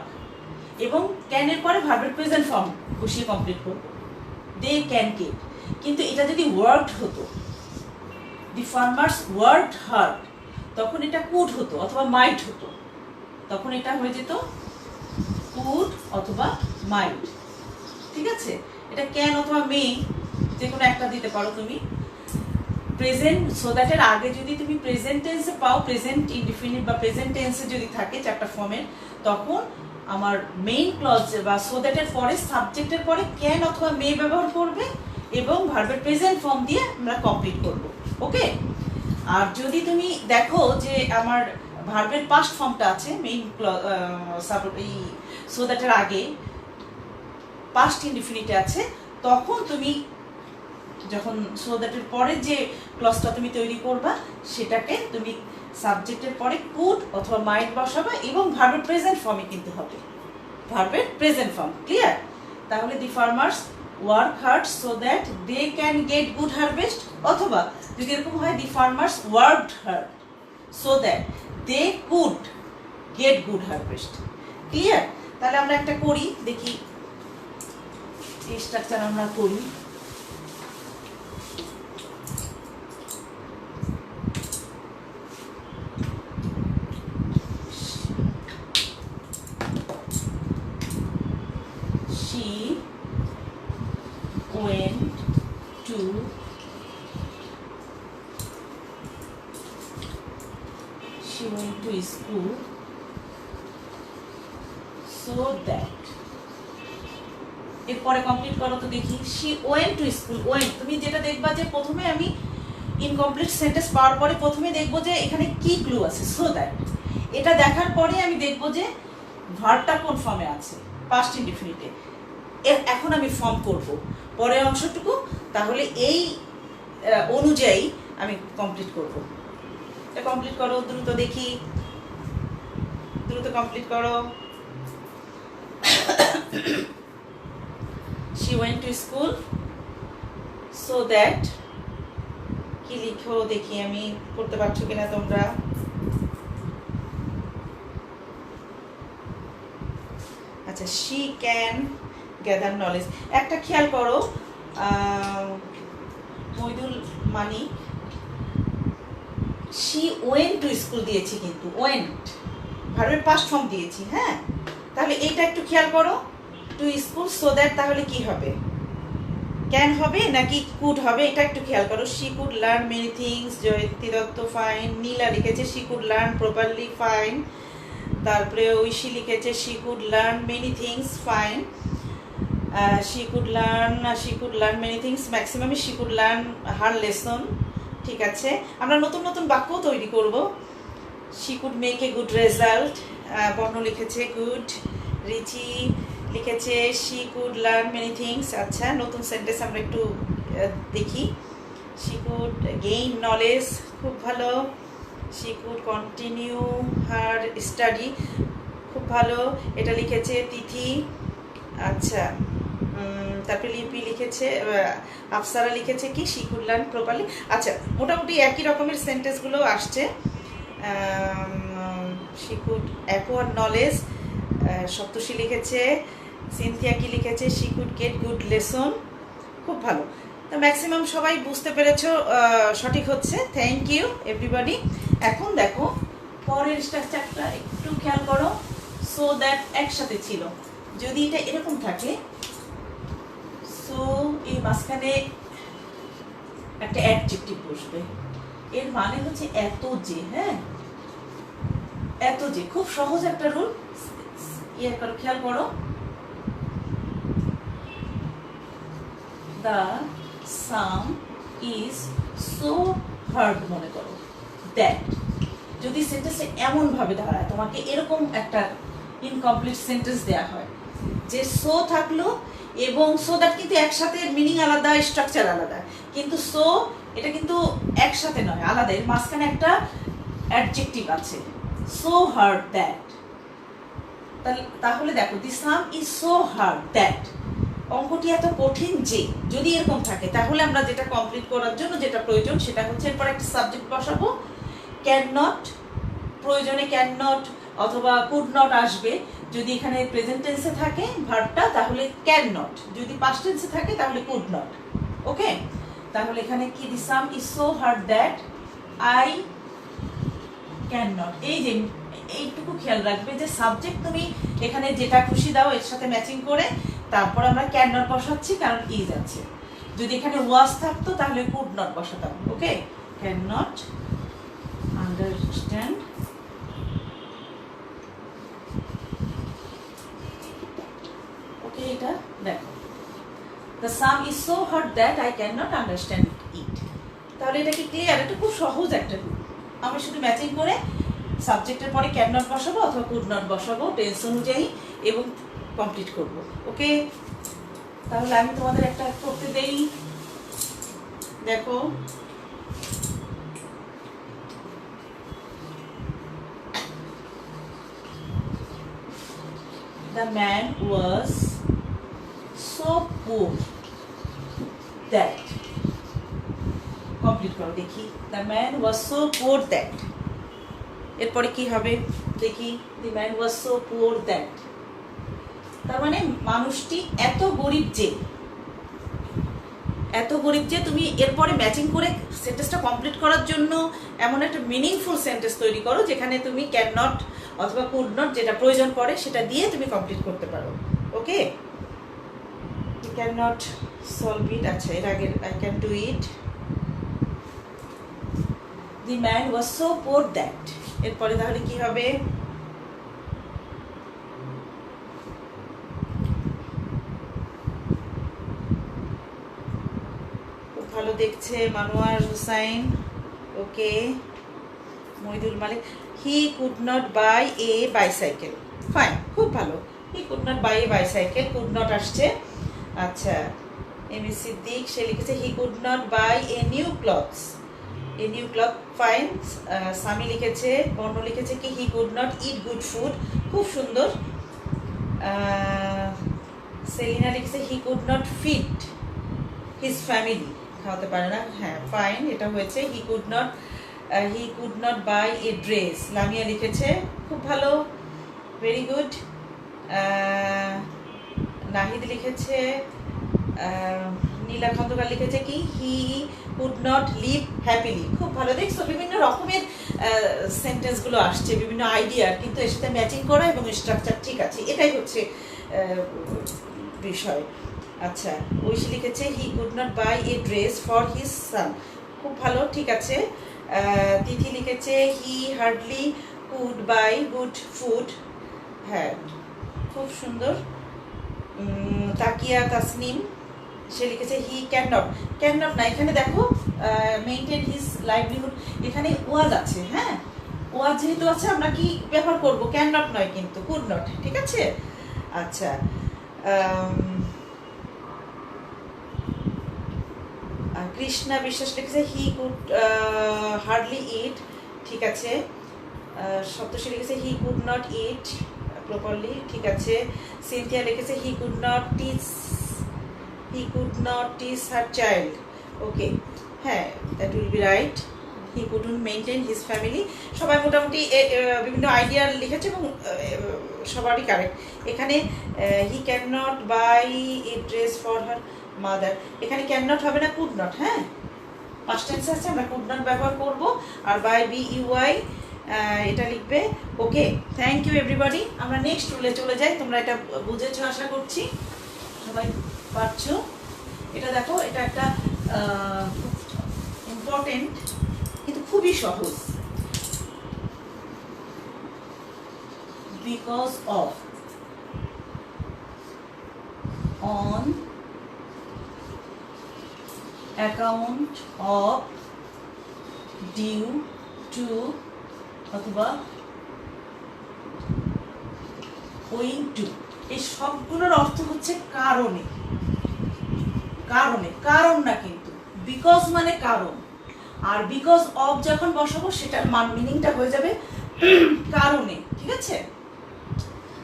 এবং ক্যানের পরে ভার্বের প্রেজেন্ট ফর্ম বসিয়ে কমপ্লিট করবো, দে ক্যান গেট। কিন্তু এটা যদি ওয়ার্কড হতো, দি ফার্মার্স ওয়ার্কড হার্ড, তখন এটা কুড হতো অথবা মাইট হতো, তখন এটা হয়ে যেত কুড অথবা মাইট। ঠিক আছে, এটা ক্যান অথবা মে যে কোনো একটা দিতে পারো তুমি। প্রেজেন্ট, সো দ্যাট এর আগে যদি তুমি প্রেজেন্ট টেন্সে পাও, প্রেজেন্ট ইনডিফিনিট বা প্রেজেন্ট টেন্সে যদি থাকে চারটা ফর্মের, তখন আমার মেইন ক্লজ বা সো দ্যাট এর পরে সাবজেক্টের পরে ক্যান অথবা মে ব্যবহার করবে এবং ভার্বের প্রেজেন্ট ফর্ম দিয়ে আমরা কমপ্লিট করব। ওকে। আর যদি তুমি দেখো যে আমার ভার্বের পাস্ট ফর্মটা আছে মেইন এই সো দ্যাট এর আগে পাস্ট ইনডিফিনিটে আছে, তখন তুমি যখন সো দ্যাটের পরে যে ক্লজটা তুমি তৈরি করবা সেটাকে তুমি সাবজেক্টের পরে কুড অথবা মাইট বসাবা এবং ভার্বের প্রেজেন্ট ফর্মে কিন্তু হবে, ভার্বের প্রেজেন্ট ফর্ম। ক্লিয়ার? তাহলে the farmers work hard so that they can get good harvest, অথবা যদি এরকম হয় the farmers worked hard so that they could get good harvest. Clear? তাহলে আমরা একটা করি, দেখি এই স্ট্রাকচার আমরা করি। She went to school so that, এরপরে কমপ্লিট করো তো দেখি। she went to school, went, তুমি যেটা দেখবা যে প্রথমে আমি ইনকমপ্লিট সেন্টেন্স পাওয়ার পরে প্রথমে দেখবো যে এখানে কি ক্লু আছে, so that। এটা দেখার পরে আমি দেখবো যে ভার্বটা কোন ফর্মে আছে, পাস্ট ইনডিফিনিটে। এখন আমি ফর্ম করব পরের অংশটুকু, তাহলে এই অনুযায়ী আমি কমপ্লিট করব। এটা কমপ্লিট করো দ্রুত, দেখি দ্রুত কমপ্লিট করো। She went to school so that, কি লিখো দেখি আমি করতে পারছো কিনা তোমরা। আচ্ছা, she can gather knowledge। একটা খেয়াল করো, মইদুল মানিক she went to school দিয়েছি, কিন্তু went ভার্বের পাস্ট ফর্ম দিয়েছি। হ্যাঁ, তাহলে এইটা একটু খেয়াল করো, টু স্কুল সো দ্যাট, তাহলে কি হবে, ক্যান হবে নাকি কুড হবে, এটা একটু খেয়াল করো। she could learn many things, Jayanti Dutta fine, Nila লিখেছে she could learn properly, fine. তারপরে ঐশী লিখেছে she could learn many things, fine. she could learn many things, maximum she could learn her lesson। ঠিক আছে, আমরা নতুন নতুন বাক্য তৈরি করব। she could make a good result, বর্ণ লিখেছে গুড, রিচি লিখেছে she could learn many things। আচ্ছা, নতুন সেন্টেন্স আমরা একটু দেখি। she could gain knowledge, খুব ভালো। she could continue her study, খুব ভালো, এটা লিখেছে তিথি। আচ্ছা, তারপরে লিপি লিখেছে, আফসারা লিখেছে কি she could learn properly। আচ্ছা, মোটামুটি একই রকমের সেন্টেন্সগুলো আসছে। she could acquire knowledge, সপ্তর্ষি লিখেছে, সিনথিয়া কি লিখেছে she could get good lesson, খুব ভালো। তো ম্যাক্সিমাম সবাই বুঝতে পেরেছো, সঠিক হচ্ছে। Thank you everybody. এখন দেখো পরের স্ট্রাকচারটা একটু খেয়াল করো। সো দ্যাট একসাথে ছিল, যদি এটা এরকম থাকে, সো এই মাঝখানে একটা অ্যাডজেক্টিভ বসবে, এর মানে হচ্ছে এত যে। হ্যাঁ, এত যে, খুব সহজ একটা রুল, খেয়াল করো। The some is so hard, মনে করো দ্যাট। যদি সেন্টেন্সে এমন ভাবে দাঁড়ায়, তোমাকে এরকম একটা ইনকমপ্লিট সেন্টেন্স দেয়া হয় যে সো থাকলো এবং সো দ্যাট কিন্তু একসাথে মিনিং আলাদা, স্ট্রাকচার আলাদা, কিন্তু সো এটা কিন্তু একসাথে নয়, আলাদা। এর মাঝখানে একটা অ্যাডজেক্টিভ আছে, সো হার্ড দ্যাট। তাহলে দেখো, the sum is so hard that, অঙ্কটি এত কঠিন যে, যদি এরকম থাকে তাহলে আমরা যেটা কমপ্লিট করার জন্য যেটা প্রয়োজন সেটা হচ্ছে এরপর একটা সাবজেক্ট বসাবো, ক্যান নট, প্রয়োজনে ক্যান নট, অথবা কুড নট আসবে। যদি এখানে প্রেজেন্ট টেন্সে থাকে ভার্বটা তাহলে ক্যান নট, যদি পাস্ট টেন্সে থাকে তাহলে কুড নট। ওকে, তাহলে এখানে কি the sum, is so hard that I can not. এই যে এইটুকু খেয়াল রাখবে যে সাবজেক্ট তুমি এখানে যেটা খুশি দাও এর সাথে ম্যাচিং করে তারপর আমরা ক্যান নট বসাচ্ছি, কারণ ইজ আছে। যদি এখানে ওয়াজ থাকতো তাহলে কুড নট বসাতাম। Okay, can not understand okay, এটা দেখো, the sum is so hard that I cannot understand it। তাহলে এটা কি ক্লিয়ার? এটা খুব সহজ একটা রুল। আমি শুধু ম্যাচিং করে সাবজেক্টের পরে ক্যান নট বসাবো অথবা কুড নট বসাবো টেন্স অনুযায়ী এবং কমপ্লিট করব। ওকে, তাহলে আমি তোমাদের একটা করতে দেই। দেখো, the man was so poor that, complete করো দেখি। the man was so poor that, এরপরে কি হবে দেখি। the man was so poor that, তার মানে মানুষটি এত গরিব যে, এত গরিব যে। তুমি এরপরে ম্যাচিং করে সেন্টেন্সটা কমপ্লিট করার জন্য এমন একটা মিনিংফুল সেন্টেন্স তৈরি করো যেখানে তুমি ক্যান নট অথবা কুড নট যেটা প্রয়োজন পড়ে সেটা দিয়ে তুমি কমপ্লিট করতে পারো। ওকে, you cannot solve it, আচ্ছা এর আগে I can do it। the man was so poor that, এরপরে তাহলে কি হবে? খুব ভালো দেখছে মানুয়ার হুসাইন। ওকে, মহিদুল মালিক, he could not buy a bicycle। Fine, খুব ভালো। he could not buy a bicycle, could not আসছে। আচ্ছা, এম এস সিদ্দিক সে লিখেছে he could not buy a new clothes, a new cloth। Fine. Sami লিখেছে, বর্ণ লিখেছে কি he could not eat good food। খুব সুন্দর। সেলিনা লিখেছে he could not feed his family, খাওয়াতে পারে না। হ্যাঁ, ফাইন, এটা হয়েছে। he could not buy a dress। Lamia লিখেছে, খুব ভালো, ভেরি গুড। নাহিদ লিখেছে, নীলা খন্দকার লিখেছে কি হি কুড নট লিভ হ্যাপিলি। খুব ভালো। দেখছো বিভিন্ন রকমের সেন্টেন্সগুলো আসছে, বিভিন্ন আইডিয়ার, কিন্তু এর সাথে ম্যাচিং করা এবং স্ট্রাকচার ঠিক আছে, এটাই হচ্ছে বিষয়। আচ্ছা, ঐশী লিখেছে he could not buy a dress for his son. খুব ভালো, ঠিক আছে। তিথি লিখেছে he hardly could buy good food. হ্যাঁ, খুব সুন্দর। তাকিয়া তাসনিম সে লিখেছে হি ক্যান নট না, এখানে দেখো মেইনটেন হিজ লাইভলিহুড, এখানে ওয়াজ আছে। হ্যাঁ, ওয়াজ যেহেতু আছে আমরা কি ব্যবহার করব? ক্যান নট নয় কিন্তু, কুড নট। ঠিক আছে। আচ্ছা, কৃষ্ণা বিশ্বাস লিখেছে হি কুড হার্ডলি ইট। ঠিক আছে। সপ্তর্ষি লিখেছে he could not eat properly. ঠিক আছে। সিনথিয়া লিখেছে he could not teach her child. Okay, হ্যাঁ, that will be right. He couldn't maintain his family. সবাই মোটামুটি বিভিন্ন আইডিয়া লিখেছে এবং সবারই কারেক্ট। এখানে he can not buy a dress for her mother, এখানে ক্যান নট হবে না, কুড নট। হ্যাঁ, পাস্ট টেন্স আছে, আমরা কুড নট ব্যবহার করব। আর বাই BUY এটা লিখবে। ওকে, থ্যাংক ইউ এভরিবডি। আমরা নেক্সট রুলে চলে যাই। তোমরা এটা বুঝেছো আশা করছি, সবাই পারছো। এটা দেখো, এটা একটা ইম্পর্টেন্ট কিন্তু খুবই সহজ। Because of, on account of, due to, অথবা ওয়িং টু। এই সবগুলোর অর্থ হচ্ছে কারণে। কারণ না কিন্তু, বিকজ মানে কারণ। আর বিকজ অফ যখন বসাবো সেটার মিনিংটা হয়ে যাবে কারণে। ঠিক আছে।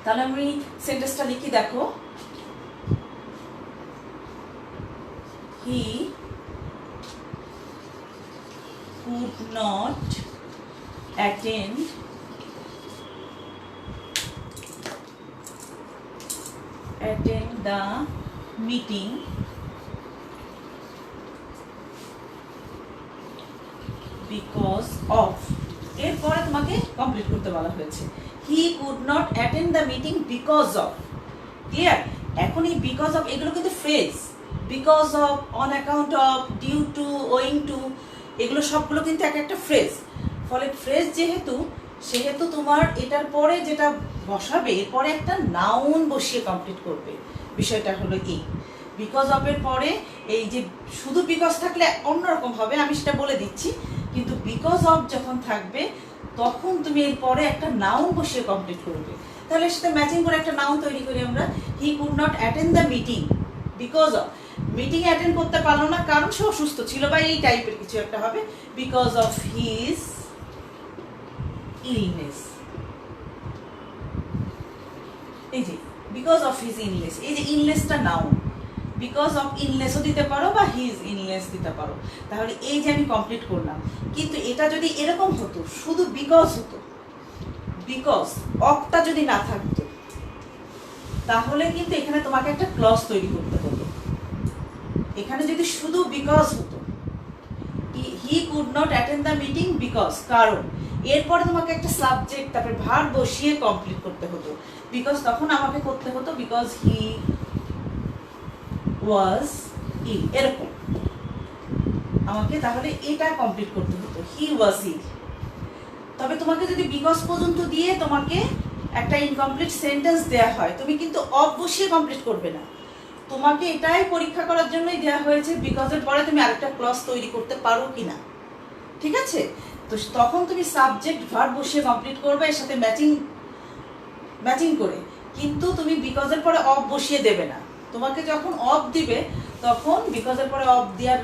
তাহলে আমি সেন্টেন্সটা লিখি, দেখো। হি could not attend attend the meeting because of, এরপরে তোমাকে কমপ্লিট করতে বলা হয়েছে। he could not attend the meeting because of, ক্লিয়ার? এখন এই বিকজ অফ এগুলো কিন্তু phrase, because of, on account of, due to, owing to, এগুলো সবগুলো কিন্তু এক একটা ফ্রেজ। ফলে ফ্রেজ যেহেতু, সেহেতু তোমার এটার পরে যেটা বসাবে এরপরে একটা নাউন বসিয়ে কমপ্লিট করবে। বিষয়টা হলো এই, বিকজ অফ এর পরে এই যে শুধু বিকজ থাকলে অন্যরকম হবে, আমি সেটা বলে দিচ্ছি, কিন্তু বিকজ অফ যখন থাকবে তখন তুমি এরপরে একটা নাউন বসিয়ে কমপ্লিট করবে। তাহলে সেটা ম্যাচিং করে একটা নাউন তৈরি করি আমরা। হি could not attend the meeting because of, meeting attend করতে পারলো না কারণ সে অসুস্থ ছিল বা এই টাইপের কিছু একটা হবে, বিকজ অফ হিজ ইলনেস। এই যে বিকজ অফ হিজ ইলনেস, এই যে ইলনেসটা নাউন, বিকজ অফ ইলনেসও দিতে পারো বা হিজ ইলনেস দিতে পারো। তাহলে এই যে আমি কমপ্লিট করলাম, কিন্তু এটা যদি এরকম হতো, শুধু বিকজ হতো, বিকজ অফটা যদি না থাকতো, তাহলে কিন্তু এখানে তোমাকে একটা ক্লজ তৈরি করতে হতো। এখানে যদি শুধু বিকজ হতো, হি could not attend the meeting because, কারণ, এরপরে তোমাকে একটা সাবজেক্ট তারপরে ভার্ব বসিয়ে কমপ্লিট করতে হতো। বিকজ তখন আমাকে করতে হতো বিকজ হি ওয়াজ ইল, এরকম আমাকে তাহলে এটা কমপ্লিট করতে হতো, হি ওয়াজ ইল। তবে তোমাকে যদি বিকজ পর্যন্ত দিয়ে তোমাকে একটা ইনকমপ্লিট সেন্টেন্স দেওয়া হয়, তুমি কিন্তু অফ বসিয়ে কমপ্লিট করবে না। তোমাকে এটাই পরীক্ষা করার জন্যই দেওয়া হয়েছে বিকজের পরে তুমি আরেকটা ক্লজ তৈরি করতে পারো কিনা, ঠিক আছে? তো তখন তুমি সাবজেক্ট ভার্ব বসিয়ে কমপ্লিট করবে, এর সাথে ম্যাচিং করে, কিন্তু তুমি বিকজের পরে অফ বসিয়ে দেবে না। তোমাকে যখন অফ দিবে তখন বিকজের পরে অফ দেওয়ার,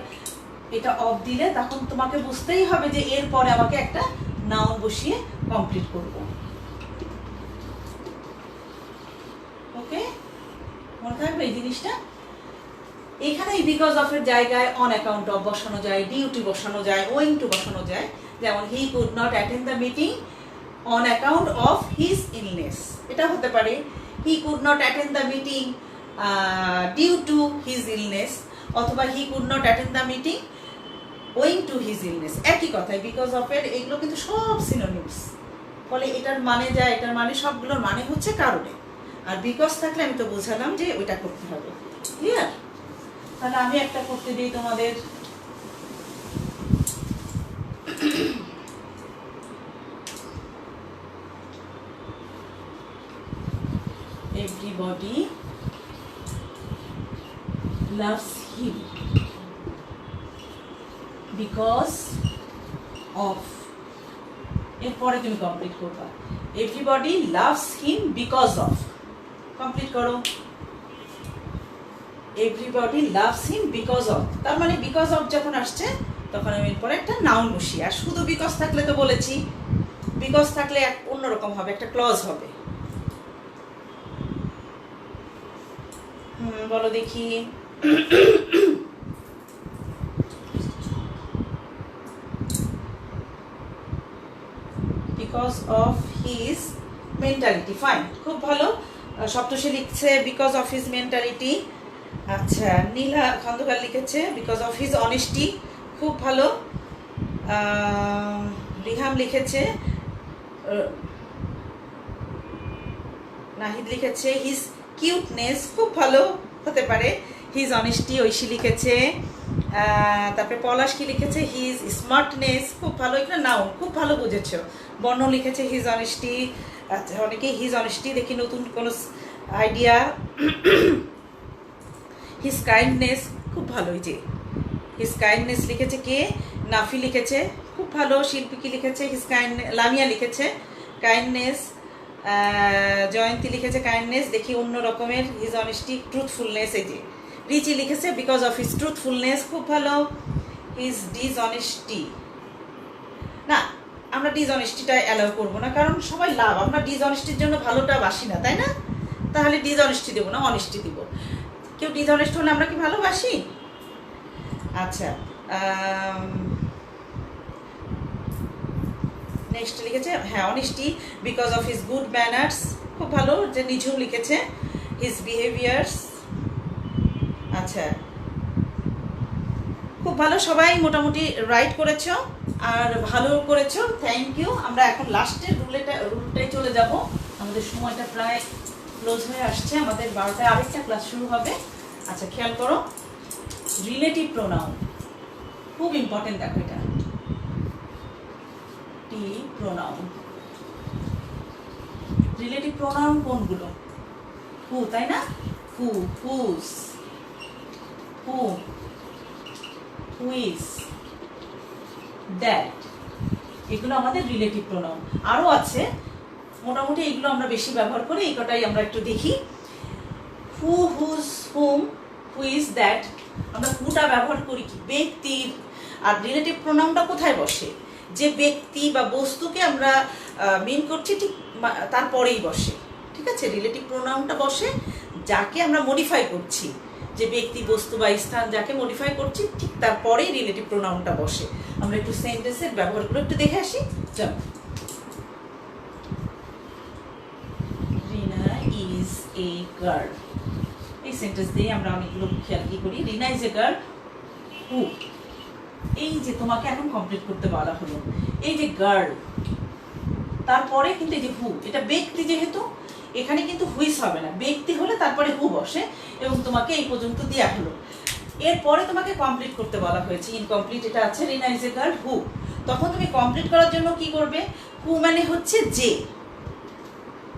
এটা অফ দিলে তখন তোমাকে বুঝতেই হবে যে এরপরে আমাকে একটা নাউন বসিয়ে কমপ্লিট করব। ওকে, মনে থাকবে এই জিনিসটা। এখানে এই বিকজ অফ এর জায়গায় অন অ্যাকাউন্ট অফ বসানো যায়, ডিউটি বসানো যায়, ওয়িং টু বসানো যায়। যেমন he could not attend the meeting on account of his illness, এটা হতে পারে। He could not attend the meeting due to his illness, অথবা he could not attend the meeting owing to his illness, একই কথাই। বিকজ অফ এর এগুলো কিন্তু সব সিনোনিমস, ফলে এটার মানে যা, এটার মানে সবগুলোর মানে হচ্ছে কারণে। আর বিকজ থাকলে আমি তো বোঝালাম যে ওইটা করতে হবে, ক্লিয়ার? তাহলে আমি একটা করতে দিই তোমাদের। Everybody loves him because of, এরপরে তুমি কমপ্লিট করবা। Everybody loves him because of, complete করো। Everybody loves him because of, তার মানে বিকজ অফ যখন আসছে তখন আমি এরপরে একটা নাউন বসি। আর শুধু বিকজ থাকলে তো বলেছি, বিকজ থাকলে অন্যরকম হবে, একটা ক্লজ হবে। বলো দেখি। Because of his mentality, fine, খুব ভালো। সপ্তশী লিখছে বিকজ অফ হিজ মেন্টালিটি। আচ্ছা, নীলা খন্দকার লিখেছে বিকজ অফ হিজ অনেস্টি, খুব ভালো। রিহাম লিখেছে, নাহিদ লিখেছে হিজ কিউটনেস, খুব ভালো হতে পারে। হিজ অনেস্টি ঐশী লিখেছে। তারপরে পলাশ কি লিখেছে হিজ স্মার্টনেস, খুব ভালো, এখানে নাউন, খুব ভালো বুঝেছো। বর্ণ লিখেছে হিজ অনেস্টি। আচ্ছা, অনেকে হিজ অনেস্টি দেখি নতুন কোনো আইডিয়া। হিজ কাইন্ডনেস, খুব ভালো, এই যে হিজ কাইন্ডনেস লিখেছে কে? নাফি লিখেছে, খুব ভালো। শিল্পী কি লিখেছে? হিজ লামিয়া লিখেছে কাইন্ডনেস। জয়ন্তী লিখেছে কাইন্ডনেস, দেখি অন্য রকমের। হিজ অনেস্টি, ট্রুথফুলনেস, এই যে রিচি লিখেছে বিকজ অফ হিজ ট্রুথফুলনেস, খুব ভালো। হিজ ডিসঅনেস্টি, না আমরা ডিসঅনেস্টিটা অ্যালাউ করবো না, কারণ সবাই লাভ, আমরা ডিসঅনেস্টির জন্য ভালোটা বাসি না, তাই না? তাহলে ডিসঅনেস্টি দেবো না, অনেস্টি দিব। কেউ ডিসঅনেস্ট হলে আমরা কি ভালোবাসি? আচ্ছা, নেক্সট লিখেছে হ্যাঁ honesty because of his good manners, খুব ভালো। যে নিঝুম লিখেছে হিজ বিহেভিয়ার্স। আচ্ছা, খুব ভালো, সবাই মোটামুটি রাইট করেছো আর ভালো করেছো, থ্যাংক ইউ। আমরা এখন লাস্টের রুলটাই চলে যাব, আমাদের সময়টা প্রায় ক্লোজ হয়ে আসছে, আমাদের 12টায় আরেকটা ক্লাস শুরু হবে। আচ্ছা, খেয়াল করো, রিলেটিভ প্রোনাউন খুব ইম্পর্টেন্ট, দেখো এটা টি প্রোনাউন। রিলেটিভ প্রোনাউন কোনগুলো? হু, তাই না? হু, হুজ, হু, হুইজ, দ্যাট, এগুলো আমাদের রিলেটিভ প্রোনাউন। আরও আছে, মোটামুটি এগুলো আমরা বেশি ব্যবহার করি, এই কটাই আমরা একটু দেখি। হু, হুজ, হুম, হুইজ, দ্যাট। আমরা হুটা ব্যবহার করি কি ব্যক্তির, আর রিলেটিভ প্রোনাউনটা কোথায় বসে? যে ব্যক্তি বা বস্তুকে আমরা মিন করছি ঠিক তারপরেই বসে, ঠিক আছে? রিলেটিভ প্রোনাউনটা বসে যাকে আমরা মডিফাই করছি, যে ব্যক্তি, বস্তু বা স্থান যাকে মডিফাই করছি ঠিক তারপরেই রিলেটিভ প্রোনাউনটা বসে। আমরা একটু সেন্টেন্সের ব্যবহারগুলো একটু দেখে আসি, চলো। রিনা ইজ এ গার্ল, এই সেন্টেন্স দিয়ে আমরা অনেকগুলো খেয়াল কি করি। রিনা ইজ এ গার্ল হু, এই যে তোমাকে এখন কমপ্লিট করতে বলা হলো, এই যে গার্ল, তারপরে কিন্তু এই যে হু, এটা ব্যক্তি যেহেতু এখানে কিন্তু হুইস হবে না, ব্যক্তি হলে তারপরে হু বসে, এবং তোমাকে এই পর্যন্ত দেওয়া হলো। এরপরে তোমাকে কমপ্লিট করতে বলা হয়েছে, ইনকমপ্লিট এটা আছে, রিনা ইজ এ গার্ল হু। তখন তুমি কমপ্লিট করার জন্য কি করবে? হু মানে হচ্ছে যে,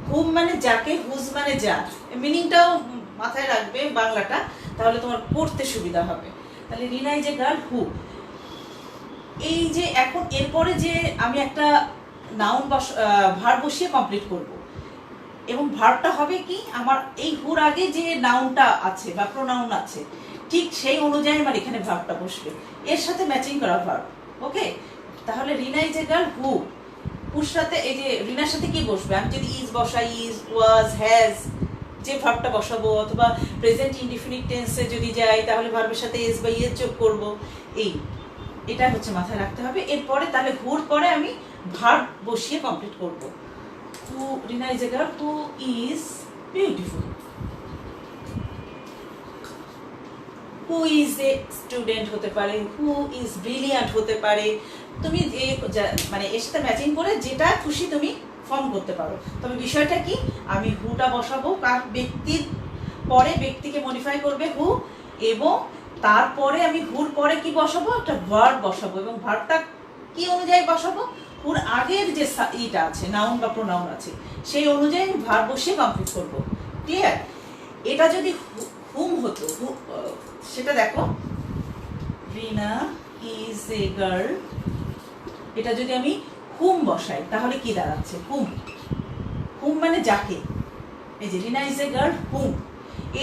হুম মানে যাকে, হুজ মানে যার, মিনিংটাও মাথায় রাখবে বাংলাটা, তাহলে তোমার পড়তে সুবিধা হবে। তাহলে রিনা ইজ এ গার্ল হু, এই যে এখন এরপরে যে আমি একটা নাউন ভার্ব বসিয়ে কমপ্লিট করব, এবং ভার্বটা হবে কি, আমার এই হুর আগে যে নাউনটা আছে বা প্রোনাউন আছে ঠিক সেই অনুযায়ী আমার এখানে ভার্বটা বসবে, এর সাথে ম্যাচিং করা ভার্ব। ওকে, তাহলে রিনা ইজ এ গার্ল হু, হুর সাথে এই যে রিনার সাথে কি বসবে? আমি যদি ইজ বসাই, ইজ, ওয়াজ, হ্যাজ, যে ভার্বটা বসাবো, অথবা প্রেজেন্ট ইনডিফিনিট টেন্সে যদি যাই তাহলে ভার্বের সাথে এস বা ইয়েস যোগ করব। এটা হচ্ছে মাথায় রাখতে হবে। এরপরে তাহলে হুর পরে আমি ভার্ব বসিয়ে কমপ্লিট করব। Who, Rina is a girl who is beautiful. Who is a student হতে পারে, হু ইজ ব্রিলিয়ান্ট হতে পারে। তুমি মানে এর সাথে ম্যাচিং করে যেটা খুশি তুমি ফর্ম করতে পারো। তবে বিষয়টা কি, আমি হুটা বসাবো কার, ব্যক্তির পরে ব্যক্তিকে মডিফাই করবে হু, এবং তারপরে আমি হুর পরে কি বসাবো? একটা ভার্ব বসাবো, এবং ভার্বটা কি অনুযায়ী বসাবো? হুর আগের যে ইটা আছে, নাউন বা প্রোনাউন আছে, সেই অনুযায়ী আমি ভার্ব বসিয়ে কমপ্লিট করব। ক্লিয়ার? এটা যদি হুম হতো, সেটা দেখো, রিনা ইজ এ গার্ল, এটা যদি আমি হুম বসাই তাহলে কি দাঁড়াচ্ছে? হুম, হুম মানে যাকে, এই যে রিনা ইজ এ গার্ল হুম,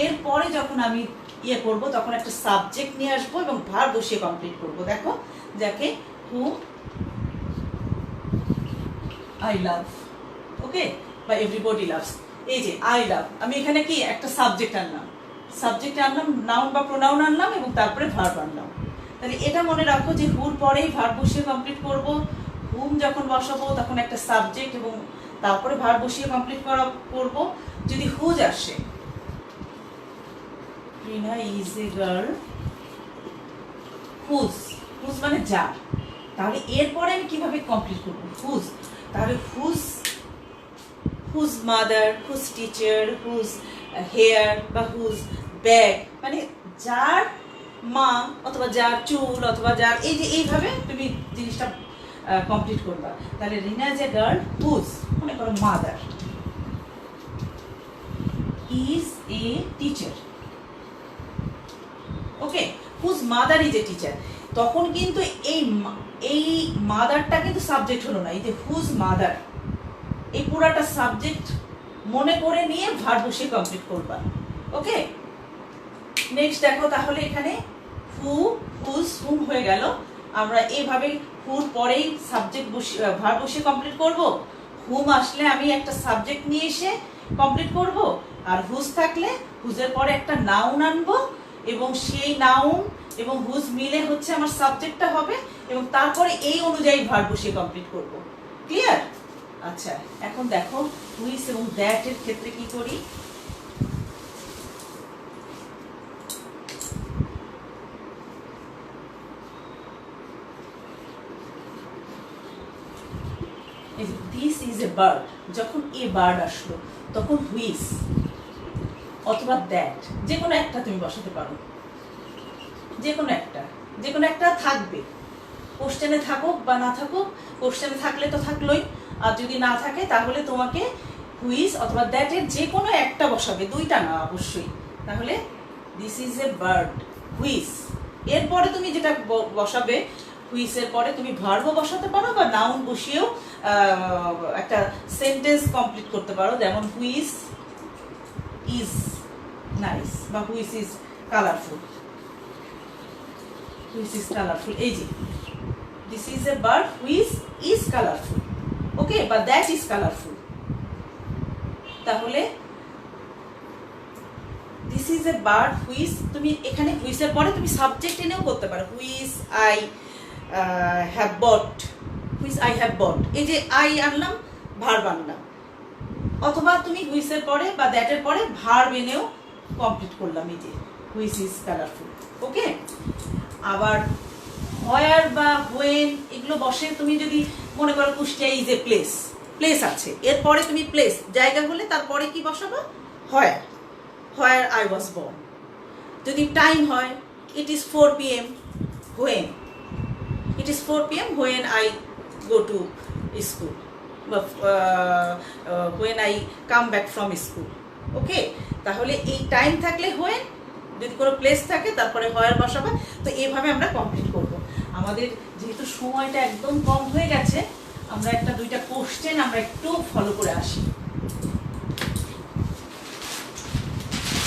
এরপরে যখন আমি ইয়ে করব তখন একটা সাবজেক্ট নিয়ে আসবো এবং ভার্ব বসিয়ে কমপ্লিট করব। দেখো, যাকে হুম আই লাভ, ওকে, বা এভরিবডি লাভস, এই যে আই লাভ, আমি এখানে কি একটা সাবজেক্ট আনলাম, নাউন বা প্রোনাউন আনলাম, এবং তারপরে ভার্ব আনলাম। তাহলে এটা মনে রাখো যে হুর পরেই ভার্ব বসিয়ে কমপ্লিট করব, হুম যখন বসাবো তখন একটা সাবজেক্ট এবং তারপরে ভার্ব বসিয়ে কমপ্লিট করব। যদি হুজ আসে, Rina is a girl whose, whose মানে যা, তাহলে এরপরে আমি কিভাবে কমপ্লিট করব? হুজ, তাহলে whose mother, whose teacher, whose hair বা হুজ ব্যাগ, মানে যার মা অথবা যার চুল অথবা যার, এই যে এইভাবে তুমি জিনিসটা কমপ্লিট করবা। তাহলে Rina is a girl whose, মনে করো mother is a teacher, okay, whose mother is a teacher. তখন কিন্তু এই মাদারটা কিন্তু সাবজেক্ট হলো না, এই যে হুজ মাদার, এই পুরাটা সাবজেক্ট মনে করে নিয়ে ভার্ব বসিয়ে কমপ্লিট করবা। ওকে, নেক্সট দেখো, তাহলে এখানে হু, হুজ, হুম হয়ে গেল। আমরা এইভাবে হুর পরেই সাবজেক্ট বসিয়ে ভার্ব বসিয়ে কমপ্লিট করব। হুম আসলে আমি একটা সাবজেক্ট নিয়ে এসে কমপ্লিট করব, আর হুজ থাকলে হুজের পরে একটা নাউন আনবো, এবং সেই নাউন এবং হুজ মিলে হচ্ছে আমার সাবজেক্টটা হবে, এবং তারপরে এই অনুযায়ী ভার্ব বসিয়ে কমপ্লিট করব। ক্লিয়ার? আচ্ছা, এখন দেখো হুইস এবং দ্যাট এর ক্ষেত্রে কি করি। দিস ইজ এ বার্ড, যখন এ বার্ড আসলো তখন হুইজ অথবা দ্যাট, যে কোনো একটা তুমি বসাতে পারো, যে কোনো একটা থাকবে, কোশ্চেনে থাকুক বা না থাকুক। কোশ্চেনে থাকলে তো থাকলোই, আর যদি না থাকে তাহলে তোমাকে হুইজ অথবা দ্যাটের যে কোনো একটা বসাবে, দুইটা না অবশ্যই। তাহলে this is a bird whose, এরপরে তুমি যেটা বসাবে হুইসের পরে তুমি ভার্বও বসাতে পারো বা নাউন বসিয়েও একটা সেন্টেন্স কমপ্লিট করতে পারো, যেমন হুইস ইজ নাইস বা which is colourful. Which is colourful, এই যে this is a bird which is colourful, okay, বা দ্যাট ইজ কালারফুল। তাহলে this is a bird which, তুমি এখানে হুইসের পরে তুমি সাবজেক্ট এনেও করতে পারো, হুইস I have bought, which I have bought, এই যে আই আনলাম ভার্ব আনলাম, অথবা তুমি হুইসের পরে বা দ্যাটের পরে ভার্ব এনেও কমপ্লিট করলাম, এই যে হুইচ ইজ কালারফুল, ওকে। আবার হোয়ার বা হোয়েন এগুলো বসে, তুমি যদি মনে করো Kushtia is a place, place আছে, এরপরে তুমি প্লেস জায়গা হলে তারপরে কি বসাবো, হোয়ার, হোয়ার আই ওয়াজ বর্ন। যদি টাইম হয়, it is 4 PM, when, it is 4 PM when I go to school, when I come back from school, ওকে। তাহলে এই টাইম থাকলে when, যদি কোনো প্লেস থাকে তারপরে হোয়ার বসাবে। তো এইভাবে আমরা কমপ্লিট করব। আমাদের যেহেতু সময়টা একদম কম হয়ে গেছে, আমরা একটা দুইটা কোশ্চেন আমরা একটু ফলো করে আসি।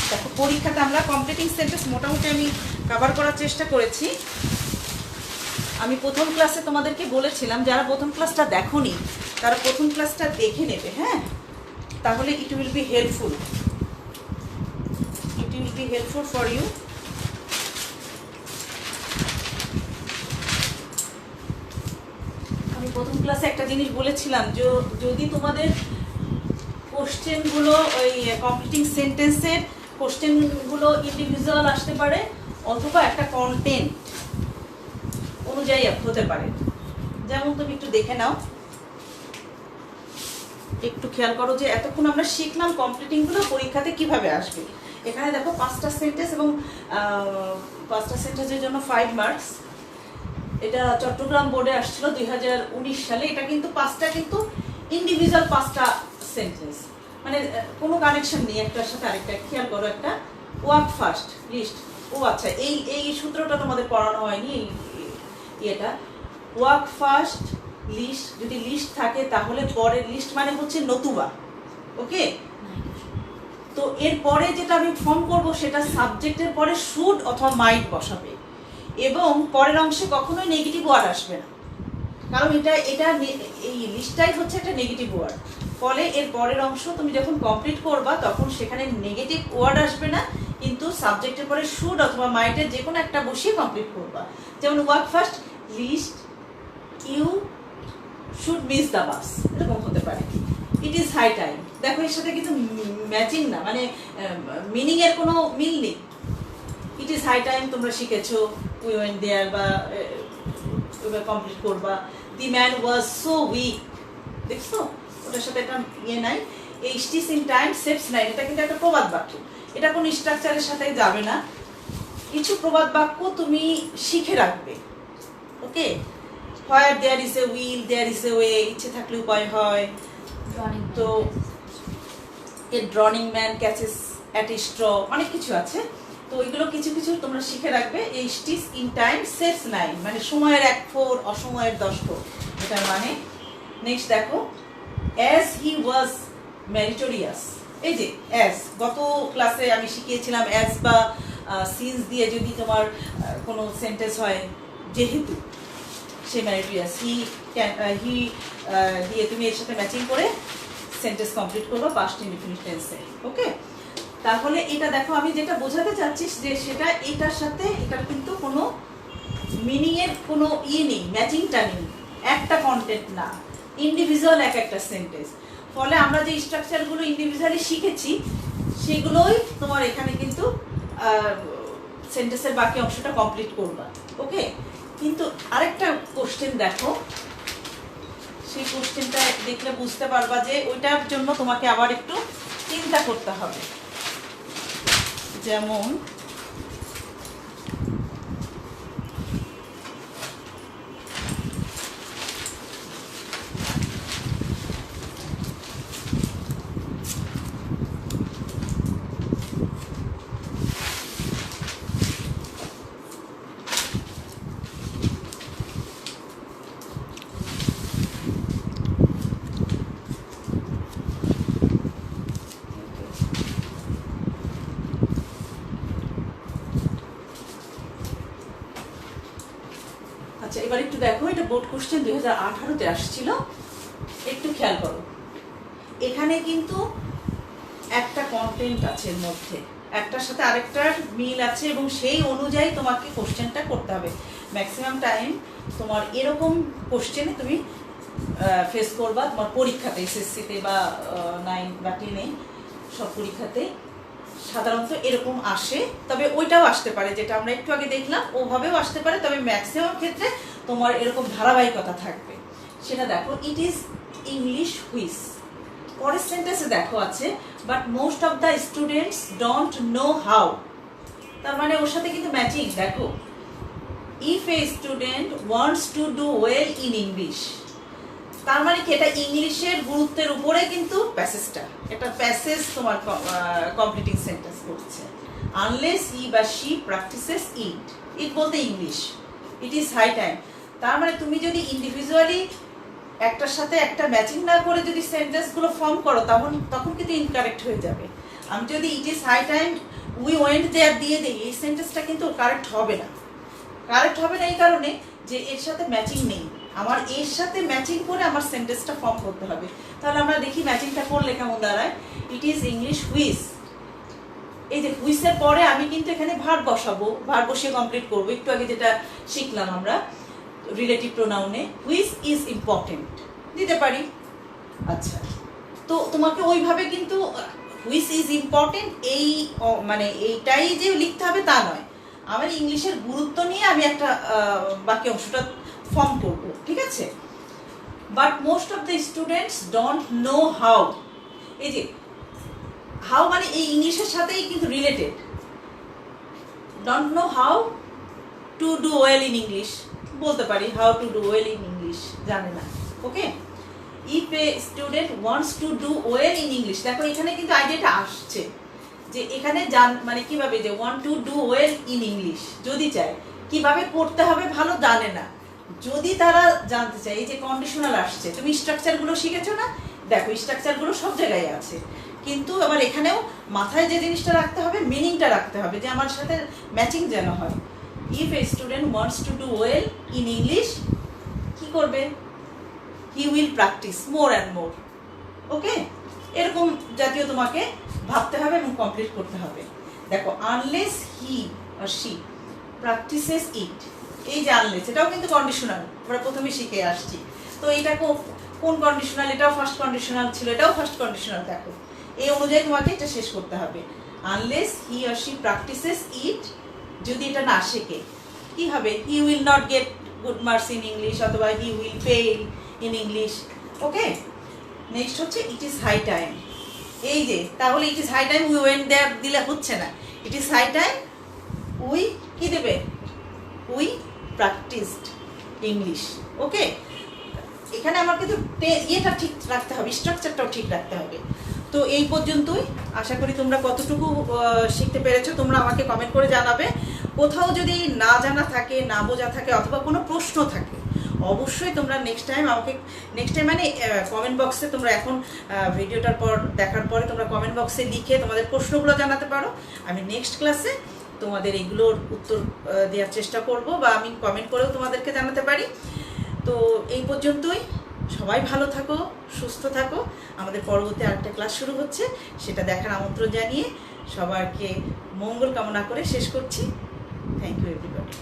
দেখো পরীক্ষাতে আমরা কমপ্লিটিং সেন্টেন্স মোটামুটি আমি কভার করার চেষ্টা করেছি। আমি প্রথম ক্লাসে তোমাদেরকে বলেছিলাম, যারা প্রথম ক্লাসটা দেখোনি তারা প্রথম ক্লাসটা দেখে নেবে, হ্যাঁ, তাহলে it will be helpful, it will be helpful for you. আমি প্রথম ক্লাসে একটা জিনিস বলেছিলাম, যদি তোমাদের কোশ্চেনগুলো ওই কমপ্লিটিং সেন্টেন্সের কোশ্চেনগুলো ইন্ডিভিজুয়াল আসতে পারে অথবা একটা কন্টেন্ট অনুযায়ী হতে পারে। যেমন তুমি একটু দেখে নাও, একটু খেয়াল করো যে এতক্ষণ আমরা শিখলাম কমপ্লিটিংগুলো পরীক্ষাতে কিভাবে আসবে। এখানে দেখো 5টা সেন্টেন্স এবং 5টা সেন্টেন্সের জন্য 5 মার্কস। এটা চট্টগ্রাম বোর্ডে আসছিল 2019 সালে। এটা কিন্তু 5টা কিন্তু ইন্ডিভিজুয়াল 5টা সেন্টেন্স, মানে কোনো কানেকশন নেই একটার সাথে আরেকটা। খেয়াল করো, একটা ওয়ার্ক ফার্স্ট লিস্ট, ও আচ্ছা এই সূত্রটা তোমাদের পড়ানো হয়নি। এটা ওয়ার্ক ফার্স্ট লিস্ট, যদি লিস্ট থাকে তাহলে পরের লিস্ট মানে হচ্ছে নতুবা, ওকে। তো এর পরে যেটা আমি ফর্ম করব সেটা সাবজেক্টের পরে শুড অথবা মাইট বসাবে, এবং পরের অংশে কখনোই নেগেটিভ ওয়ার্ড আসবে না, কারণ এটা এই লিস্টটাই হচ্ছে একটা নেগেটিভ ওয়ার্ড। ফলে এর পরের অংশ তুমি যখন কমপ্লিট করবা তখন সেখানে নেগেটিভ ওয়ার্ড আসবে না, কিন্তু সাবজেক্টের পরে শুড অথবা মাইটের যে কোনো একটা বসিয়ে কমপ্লিট করবা। যেমন walk fast lest, you should miss the bus, এরকম হতে পারে। ইট ইজ হাই টাইম, দেখো এর সাথে কিন্তু ম্যাচিং না, মানে মিনিং এর কোনো মিল নেই। ইট ইজ হাই টাইম তোমরা শিখেছো, উই ওয়েন্ট দেয়ার বা কমপ্লিট করবা। The man was so weak, দেখছো ওটার সাথে একটা ইয়ে নাই। এইচটিস ইন টাইম সেভস নাইন, এটা কিন্তু একটা প্রবাদ বাক্য, এটা কোনো স্ট্রাকচারের সাথে যাবে না। কিছু প্রবাদ বাক্য তুমি শিখে রাখবে, okay. Where there is a will there is a way, ইচ্ছে থাকলে উপায় হয়। তো a drowning man catches at a straw, অনেক কিছু আছে। তো ওইগুলো কিছু কিছু তোমরা শিখে রাখবে। এইচটিস ইন টাইম সেভস নাইন, মানে সময়ের 1/4 অসময়ের 10/4, এটার মানে। নেক্সট দেখো, অ্যাজ হি ওয়াজ মেরিটোরিয়াস, এই যে অ্যাজ, গত ক্লাসে আমি শিখিয়েছিলাম অ্যাজ বা সিন্স দিয়ে যদি তোমার কোনো সেন্টেন্স হয়, যেহেতু সে মেরিটোরিয়াস, হি দিয়ে তুমি এর সাথে ম্যাচিং করে সেন্টেন্স কমপ্লিট করবো পাস্ট ইনডিফিনিট টেন্সে, ওকে। তাহলে এটা দেখো আমি যেটা বোঝাতে চাচ্ছি যে সেটা এটার সাথে এটার কিন্তু কোনো মিনিংয়ের কোনো নেই, ম্যাচিংটা নেই, একটা কন্টেন্ট না, ইন্ডিভিজুয়াল একটা সেন্টেন্স। ফলে আমরা যে স্ট্রাকচারগুলো ইন্ডিভিজুয়ালি শিখেছি সেগুলোই তোমার এখানে কিন্তু সেন্টেন্সের বাকি অংশটা কমপ্লিট করবা, ওকে। কিন্তু আরেকটা কোশ্চেন দেখো, সেই কোশ্চেনটা দেখলে বুঝতে পারবা যে ওইটার জন্য তোমাকে আবার একটু চিন্তা করতে হবে। যেমন আচ্ছা, এবার একটু দেখো, এটা বোর্ড কোশ্চেন 2018-তে আসছিল, একটু খেয়াল করো। এখানে কিন্তু একটা কন্টেন্ট আছে এর মধ্যে, একটার সাথে আরেকটার মিল আছে এবং সেই অনুযায়ী তোমাকে কোশ্চেনটা করতে হবে। ম্যাক্সিমাম টাইম তোমার এরকম কোশ্চেনে তুমি ফেস করবা তোমার পরীক্ষাতে, এসএসসিতে বা 9 বা 10-এ সব পরীক্ষাতে সাধারণত এরকম আসে। তবে ওইটাও আসতে পারে যেটা আমরা একটু আগে দেখলাম, ওভাবেও আসতে পারে, তবে ম্যাক্সিমাম ক্ষেত্রে তোমার এরকম ধারাবাহিকতা থাকবে। সেটা দেখো, ইট ইজ ইংলিশ হুইচ। পরের সেন্টেন্সে দেখো আছে but most of the students don't know how. তার মানে ওর সাথে কিন্তু ম্যাচিং। দেখো, if a student wants to do well in English, তার মানে কি এটা ইংলিশের গুরুত্বের উপরে কিন্তু প্যাসেজটা, এটা প্যাসেজ তোমার কমপ্লিটিং সেন্টেন্স করছে। আনলেস হি বা শি প্র্যাকটিসেস ইট, ইট বলতে English, it is high time. তার মানে তুমি যদি ইন্ডিভিজুয়ালি একটার সাথে একটা ম্যাচিং না করে যদি সেন্টেন্সগুলো ফর্ম করো তখন কিন্তু ইনকারেক্ট হয়ে যাবে। আমি যদি it is high time we went there দিয়ে দিই, এই সেন্টেন্সটা কিন্তু কারেক্ট হবে না। কারেক্ট হবে না এই কারণে যে এর সাথে ম্যাচিং নেই, আমার এর সাথে ম্যাচিং করে আমার সেন্টেন্সটা ফর্ম করতে হবে। তাহলে আমরা দেখি ম্যাচিংটা করলে কেমন দাঁড়ায়। ইট ইজ ইংলিশ হুইচ, এই যে হুইচের পরে আমি কিন্তু এখানে ভার্ব বসাবো, ভার্ব বসিয়ে কমপ্লিট করবো। একটু আগে যেটা শিখলাম আমরা রিলেটিভ প্রোনাউনে, হুইচ ইজ ইম্পর্টেন্ট দিতে পারি। আচ্ছা, তো তোমাকে ওইভাবে কিন্তু হুইচ ইজ ইম্পর্টেন্ট এই মানে এইটাই যে লিখতে হবে তা নয়, আমার ইংলিশের গুরুত্ব নিয়ে আমি একটা বাকি অংশটা ফর্ম করব, ঠিক আছে। But most of the students don't know how, এই যে হাউ মানে এই ইংলিশের সাথেই কিন্তু related. Don't know how to do well in English বলতে পারি, how to do well in English জানে না। Okay, if a student wants to do well in English, দেখো এখানে কিন্তু আইডিয়াটা আসছে যে এখানে মানে কিভাবে যে want to do well in English যদি চায়, কিভাবে করতে হবে ভালো জানে না। যদি তারা জানতে চায়, এই যে কন্ডিশনাল আসছে, তুমি স্ট্রাকচারগুলো শিখেছো না, দেখো স্ট্রাকচারগুলো সব জায়গায় আছে, কিন্তু আবার এখানেও মাথায় যে জিনিসটা রাখতে হবে, মিনিংটা রাখতে হবে যে আমার সাথে ম্যাচিং যেন হয়। If a student wants to do well in English, কি করবে? He will practise more and more. Okay, এরকম জাতীয় তোমাকে ভাবতে হবে এবং কমপ্লিট করতে হবে। দেখো, unless he R she practises it, এই যে আনলেস, এটাও কিন্তু কন্ডিশনাল, আমরা প্রথমে শিখে আসছি। তো এটা কোন কন্ডিশনাল? এটাও ফার্স্ট কন্ডিশনাল ছিল, এটাও ফার্স্ট কন্ডিশনাল। দেখো, এই অনুযায়ী তোমাকে এটা শেষ করতে হবে। Unless he R she practises it, যদি এটা না শেখে কি হবে? He will not get good marks in English, অথবা he will fail in English. Okay, next হচ্ছে ইট ইজ হাই টাইম। এই যে তাহলে it is high time we went there দিলে হচ্ছে না, it is high time we কি দেবে? We practised English. ওকে, এখানে আমার কিন্তু ইয়েটা ঠিক রাখতে হবে, স্ট্রাকচারটাও ঠিক রাখতে হবে। তো এই পর্যন্তই, আশা করি তোমরা কতটুকু শিখতে পেরেছো তোমরা আমাকে কমেন্ট করে জানাবে। কোথাও যদি না জানা থাকে, না বোঝা থাকে, অথবা কোনো প্রশ্ন থাকে, অবশ্যই তোমরা নেক্সট টাইম মানে কমেন্ট বক্সে তোমরা এখন ভিডিওটার পর দেখার পরে তোমরা কমেন্ট বক্সে লিখে তোমাদের প্রশ্নগুলো জানাতে পারো। আমি নেক্সট ক্লাসে তোমাদের এগুলোর উত্তর দেওয়ার চেষ্টা করব, বা আমি কমেন্ট করেও তোমাদেরকে জানাতে পারি। তো এই পর্যন্তই, সবাই ভালো থাকো, সুস্থ থাকো। আমাদের পরবর্তী আরেকটা ক্লাস শুরু হচ্ছে, সেটা দেখার আমন্ত্রণ জানিয়ে সবাইকে মঙ্গল কামনা করে শেষ করছি। Thank you everybody.